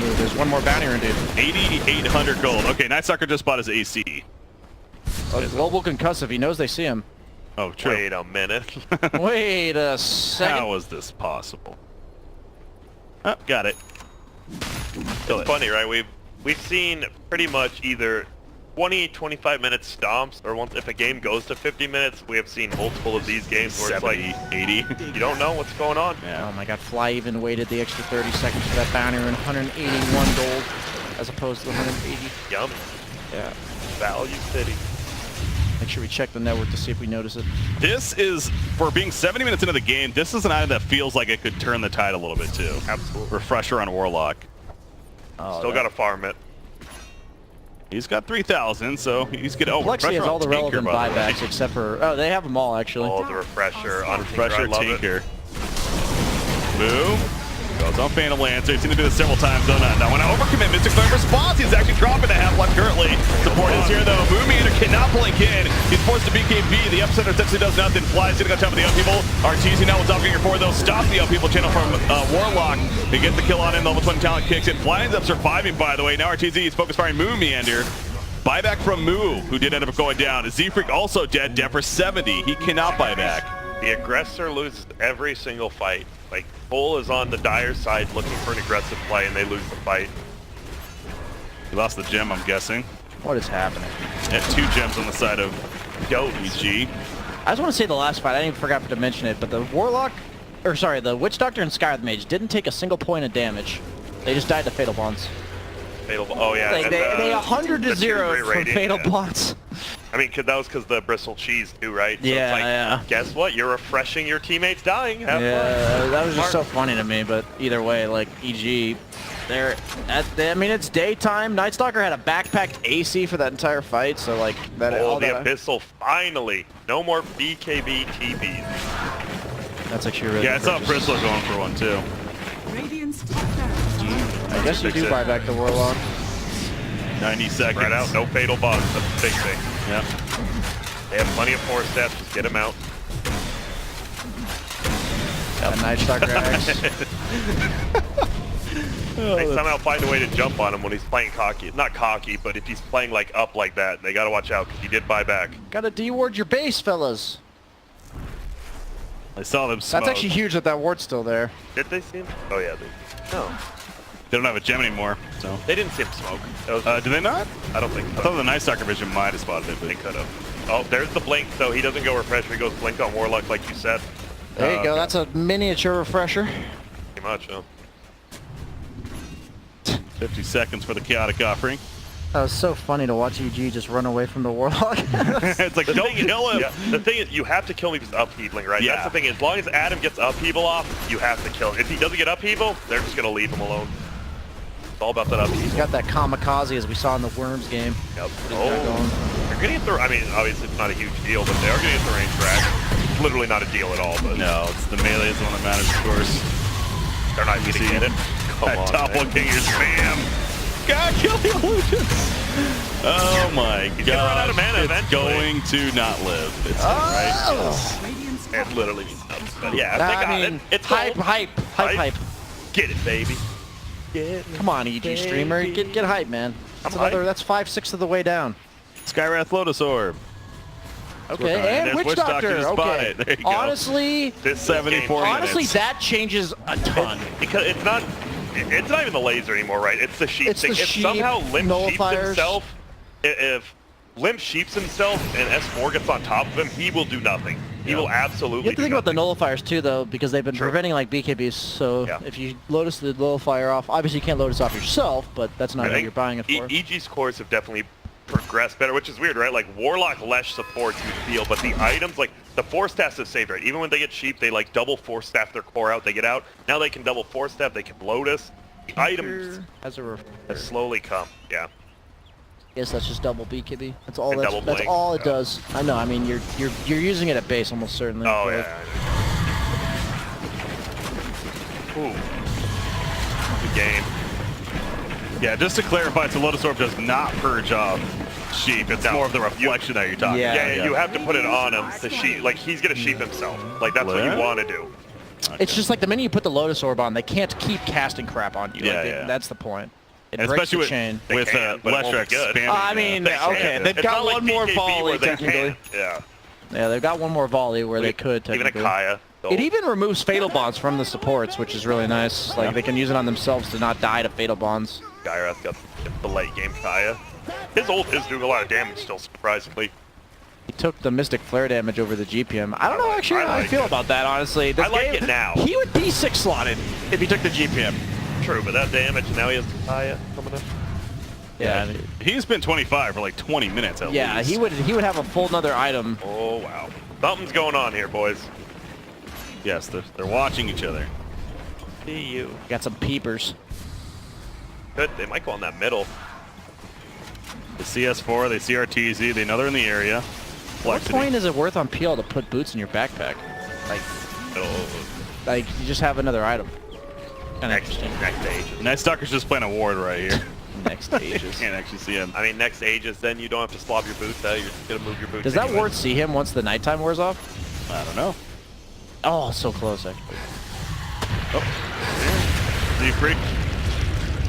Dude, there's one more bounty rune, dude. 8,800 gold. Okay, Night Stalker just bought his AC. A global concussive. He knows they see him. Oh, true. Wait a minute. Wait a second. How is this possible? Oh, got it. Kill It's it. funny, right? We've seen pretty much either 20, 25 minute stomps, or once if a game goes to 50 minutes, we have seen multiple of these games where it's 70, like 80. you don't know what's going on. Oh my god, Fly even waited the extra 30 seconds for that bounty rune. 181 gold as opposed to 180. Yum. Yeah. Value City. Make sure we check the network to see if we notice it. This is, for being 70 minutes into the game, this is an item that feels like it could turn the tide a little bit too. Absolutely. Refresher on Warlock. Oh, Still got to farm it. He's got 3,000, so he's getting. Oh, Plexi refresher has on all the Tinker, relevant by the way. buybacks except for. Oh, they have them all actually. Oh, the refresher on Refresher Tinker. I love it. Tinker. Boom. Goes So Phantom Lancer, he's going to do this several times, though not. Now when I overcommit, Mystic Flare response, he's actually dropping a half life currently. Support is here, though. Moomiander cannot blink in. He's forced to BKB. The epicenter essentially does nothing. Flies going to go top of the upheaval. RTZ now with Doppelganger 4, though. Stop the upheaval channel from Warlock. He gets the kill on him. Level 20 talent kicks in. Flying's up surviving, by the way. Now RTZ is focus firing Moomiander. Buyback from Moo, who did end up going down. Z-Freak also dead for 70. He cannot buy back. The aggressor loses every single fight. Like, Bull is on the Dire side looking for an aggressive play, and they lose the fight. He lost the gem, I'm guessing. What is happening? At 2 gems on the side of EG. I just want to say the last fight, I didn't forgot to mention it, but the Warlock, or sorry, the Witch Doctor and Skywrath Mage didn't take a single point of damage. They just died to Fatal Bonds. Oh yeah, Like, they 100 to 0 from Fatal Bonds. I mean, that was because the Bristle Cheese too, right? So Yeah, it's like, yeah. Guess what? You're refreshing your teammates dying. Have Yeah, that was just so Smart. funny to me, but either way, like, EG, I mean, it's daytime. Night Stalker had a backpacked AC for that entire fight, so, like, that Oh, all the that, Abyssal, finally. No more BKB TBs. that's actually really Yeah, I good saw purchase. Bristler going for one, too. Radiant's top tower. I guess you Fix do it. buy back the Warlock. 90 seconds. Spread out, no fatal bonds. That's a big thing. Yep. They have plenty of force stats. Just get them out. That Night Stalker Axe. They somehow find a way to jump on him when he's playing cocky. Not cocky, but if he's playing like up like that, they gotta watch out because he did buy back. Gotta de-ward your base, fellas. I saw them smoke. That's actually huge that ward's still there. Did they see him? Oh yeah, they. No, They don't have a gem anymore, so. they didn't see him smoke. That was, Do they not? I don't think I so. thought the Night Stalker vision might have spotted it, but They could have. Oh, there's the blink. So he doesn't go refresher. He goes blink on Warlock, like you said. There you go, Okay. that's a miniature refresher. Pretty much. Huh? 50 seconds for the chaotic offering. That was so funny to watch EG just run away from the Warlock. It's like, The don't thing is- kill him. Yeah, the thing is, you have to kill him if he's upheaving, right? Yeah. That's the thing. As long as Adam gets upheaval off, you have to kill him. If he doesn't get upheaval, they're just gonna leave him alone. It's all about that upheaval. He's got that kamikaze as we saw in the Worms game. Yep. He's got going. They're gonna get the. I mean, obviously it's not a huge deal, but they are gonna get the range rack. It's literally not a deal at all. But No, it's the melee is the one that matters, of course. they're not gonna See, get it. Come on, doppelganger spam. God, kill the illusions. Oh my god. gonna run out of mana It's eventually. going to not live. It's Oh! Radiant's top It literally means nothing. But yeah, if they I got mean, it. It's hype, gold. hype. Get it, baby. Get it. Come on, EG streamer, get hype, man. That's I'm hype. that's 5/6 of the way down. Skywrath Lotus Orb. Okay, And and there's Witch Witch Doctor Doctor. to spot Okay. it. There you go. Honestly, This 74 game- honestly, minutes. that changes a ton. Because it's not even the laser anymore, right? It's the sheep It's thing. the If sheep, somehow Limp sheeps nullifiers. himself, if Limp sheeps himself and S4 gets on top of him, he will do nothing. He will absolutely You have to think do about the nothing. nullifiers too, though, because they've been True. preventing like BKBs. So Yeah. if you lotus the nullifier off, obviously you can't lotus off yourself, but that's not I what think you're buying it for. EG's cores have definitely progressed better, which is weird, right? Like Warlock Lesh supports you feel, but the items, like the force staffs have saved, right? Even when they get sheep, they like double force staff their core out, they get out. Now they can double force staff, they can lotus. The items As a have slowly come, yeah. guess that's just double BKB. That's all. And That's, double that's blink, all it yeah. does. I know. I mean, you're using it at base almost certainly. Oh but yeah. Ooh. Good game. Yeah, just to clarify, so Lotus Orb does not purge off sheep. It's No. more of the reflection that you're talking Yeah. about. Yeah, you have to put it on him to sheep. Like he's gonna sheep himself. Like that's what you What? want to do. It's just like the minute you put the Lotus Orb on, they can't keep casting crap on you. Yeah, Like, yeah. That's the point. It And breaks especially the with, chain. They with can, but it won't be Leshrac good. spamming. I mean, They okay, can. they've It's got not like one more BKB volley where they technically. can't. Yeah. Yeah, they've got one more volley where they could Even a technically. Kaya. It even removes fatal bonds from the supports, which is really nice. Like they can use it on themselves to not die to fatal bonds. Gyrath got the late game Kaya. His ult is doing a lot of damage still, surprisingly. He took the Mystic Flare damage over the GPM. I don't know actually how I like feel it. about that, honestly. This I like game- it now. He would be 6 slotted if he took the GPM. True, but that damage, now he has Kaya coming in. Yeah, He's been 25 for like 20 minutes at yeah, least. he would have a full nother item. Oh, wow. Something's going on here, boys. Yes, they're watching each other. See you. Got some peepers. Good, they might go on that middle. The CS4, they see RTZ, they know they're in the area. What Complexity. point is it worth on PL to put boots in your backpack? Oh, Like you just have another item. Kind of interesting. Next Aegis. Night Stalker's just playing a ward right here. Next Aegis. Can't actually see him. I mean, next Aegis, then you don't have to swap your boots out. You're just gonna move your boots. Does that anyway. ward see him once the nighttime wears off? I don't know. Oh, so close actually. Oh. Z-Freak.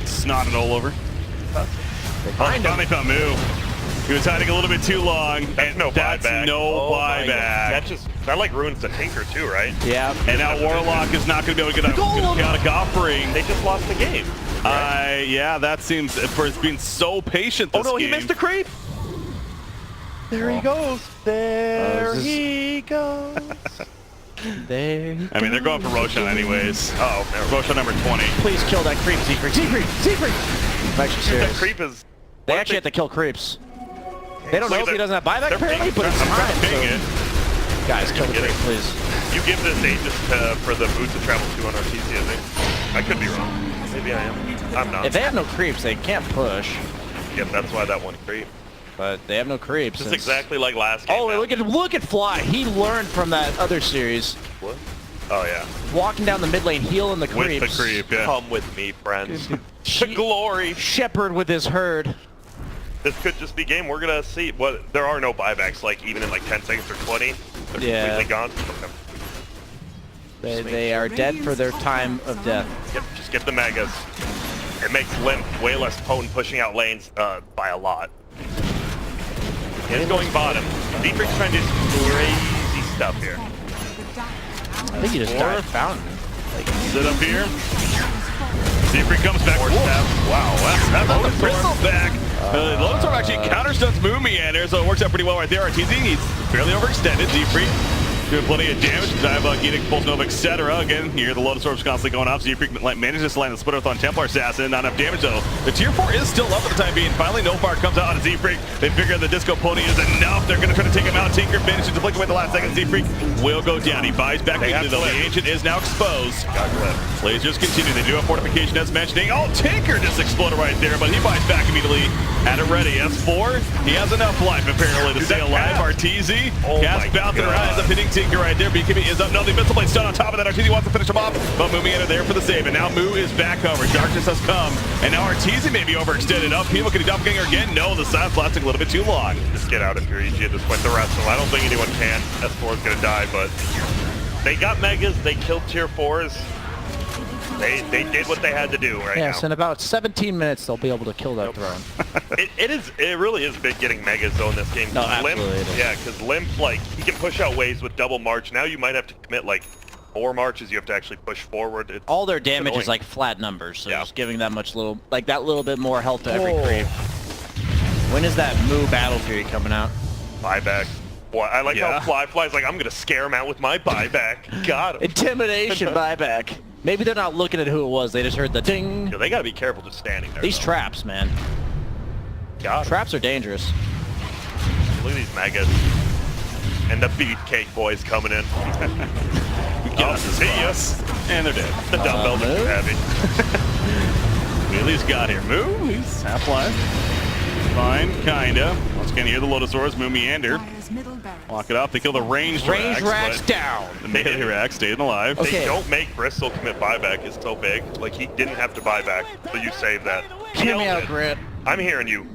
Snotted all over. They find him. Finally found Moo. He was hiding a little bit too long. That's no buyback. No Oh my God. buyback. That like ruins the Tinker too, right? Yeah. And now Warlock is not going to be able to get a chaotic offering. They just lost the game. Yeah, that seems for being so patient this Oh no, game. he missed a creep. There he goes. There this is- he goes. There. I mean, they're going for Roshan anyways. Oh, Roshan number 20. Please kill that creep, Z-Freak. Z-Freak! Z-Freak! I'm actually that serious. creep is. They actually have to kill creeps. They don't know if he doesn't have buyback they're apparently, ping- but it's I'm fine. Ping So. it. Guys, kill the Get creep, it. please. You give this Aegis for the boots to travel 2 on RTC, I think. I could be wrong. Maybe I am. I'm not. If they have no creeps, they can't push. Yep, that's why that one creep. But they have no creeps. Just since- exactly like last game. Oh, now. look at Fly. He learned from that other series. What? Oh yeah. Walking down the mid lane, healing the With creeps. the creep, yeah. Come with me, friends. to She- glory. Shepherd with his herd. This could just be game. We're gonna see. What? There are no buybacks, like even in like 10 seconds or 20. They're Yeah. completely gone. Okay. They are dead for their time of death. Yep, just get the megas. It makes Limp way less potent pushing out lanes by a lot. It's going bottom. Z-Freak's trying to do some crazy stuff here. I think he just died fountain. Sit up here. Z-Freak comes back. Force tap. Wow, that's the Bristol back. Lotus Orb actually counterstuns Moo Meander, so it works out pretty well right there. RTZ, he's fairly overextended. Z-Freak doing plenty of damage. Dive, Gedic, Pulse Nova, etc. Again, here the Lotus Orb's constantly going off. Z-Freak manages to land the splitter on Templar Assassin. Not enough damage though. The tier 4 is still up at the time being. Finally, No Fire comes out on Z-Freak. They figure the Disco Pony is enough. They're going to try to take him out. Tinker finishes to flick away the last second. Z-Freak will go down. He buys back immediately though. The Ancient is now exposed. Plays just continue. They do have fortification as mentioning. Oh, Tinker just exploded right there, but he buys back immediately. At it ready. S4, he has enough life apparently to stay alive. RTZ, cast bouncing around, ends up hitting Tinker right there. BKB is up. No, the missile blade stun on top of that. RTZ wants to finish him off, but Moo Meander there for the save. And now Moo is back over. Darkness has come, and now RTZ may be overextended. Up, people can doppelganger again. No, the silence lasting a little bit too long. Just get out if you're EG at this point. The rest of them, I don't think anyone can. S4 is gonna die, but they got megas. They killed tier 4s. They did what they had to do right Yes, now. in about 17 minutes they'll be able to kill that throne. It really is big getting megas though in this game. No, Limp, absolutely it is. yeah, because Limp, like, he can push out waves with double march. Now you might have to commit like 4 marches. You have to actually push forward. It's All their damage annoying. is like flat numbers, so Yeah. just giving that much little, like that little bit more health to every creep. When is that Moo battle period coming out? buyback. Boy, I like how Fly's like, I'm gonna scare him out with my buyback. Got him. Intimidation buyback. Maybe they're not looking at who it was. They just heard the ding. Yeah, they gotta be careful just standing there. These though. traps, man. Got him. Traps are dangerous. Look at these megas. And the beefcake boys coming in. See us. And they're dead. The dumbbells are too heavy. We at least got here. Moo, he's half life. Fine, kinda. Once again, here the Lotus Orbs, Moo Meander. Dire's middle barracks. Lock it up. They kill the ranged Range racks but down. the melee racks staying alive. They Okay. don't make Bristol commit buyback. It's so big. Like, he didn't have to buy back, but you saved that. Hear me Nailed out, it. Grant. I'm hearing you.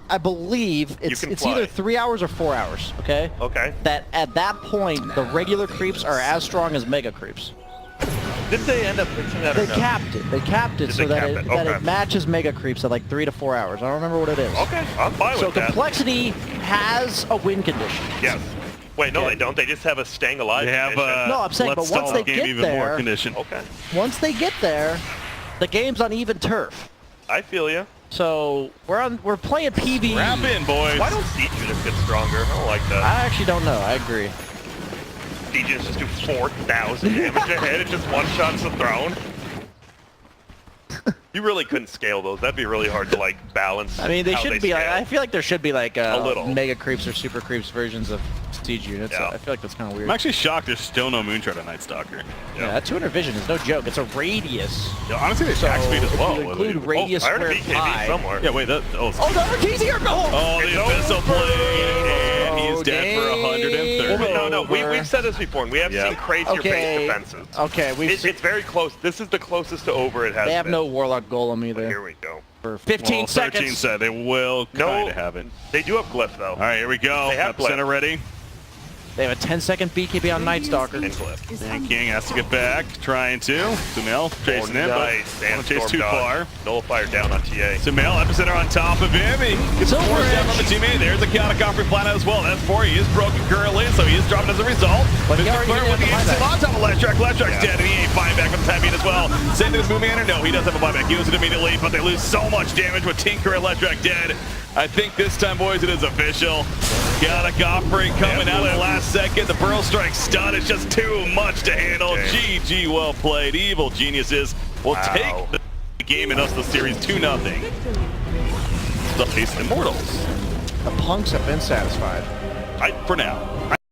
I believe it's can it's fly. either 3 hours or 4 hours, okay? Okay. That at that point, the regular creeps are as strong as mega creeps. Did they end up fixing that They or no? capped it. They capped it Did so they that cap it, it? that Okay. it matches mega creeps at like 3 to 4 hours. I don't remember what it is. Okay, I'm fine So with that. complexity has a win condition. Yes. Wait, no, Okay. they don't. They just have a staying alive. They have condition. No, I'm saying, let's but once stall they the game get even there- more condition. Okay. Once they get there, the game's on even turf. I feel you. So we're playing PvE. Wrap in, boys. Why don't siege units get stronger? I don't like that. I actually don't know. I agree. Siege units just do 4,000 damage a hit. It just one-shots the throne. You really couldn't scale those. That'd be really hard to like balance. I mean, they how should be. scale. I feel like there should be like A little. mega creeps or super creeps versions of siege units. Yeah. I feel like that's kind of weird. I'm actually shocked there's still no Moonshot on Night Stalker. Yeah, that 200 vision is no joke. It's a radius. Yeah, honestly, they attack speed as if well. you include radius I heard a squared BKB pi. somewhere. Yeah, wait, that. Oh, Oh, the RTZ are oh the It's Abyssal over. Blade, and he He's dead for 130. No, we've said this before, and we have seen crazier base defenses. Okay, it's very close. This is the closest to over it has been. They have no Warlock Golem either. Here we go. For 15 seconds. 13 said they will kind of have it. They do have Glyph, though. All right, here we go. They have Epicenter ready. They have a 10-second BKB on Night Stalker. And Glyph. And King has to get back, trying to. Sumail chasing him, but don't chase too far. Nullifier down on TA. Sumail, Epicenter on top of him. He gets a force down from the teammate. There's a counter offering planet as well. That's 4. He is broken currently, so he is dropping as a result. But Mr. Clear with the instant on top of Leshrac. Leshrac's dead, and he ain't fine back with the time beat as well. Same thing with Moomander. No, he does have a buyback. He uses it immediately, but they lose so much damage with Tinker and Leshrac dead. I think this time, boys, it is official. Chaotic offering coming out at the last second. The Burrow Strike stun is just too much to handle. GG, well played. Evil Geniuses will take the game and us the series 2-0. The Face Immortals. The punks have been satisfied. For now.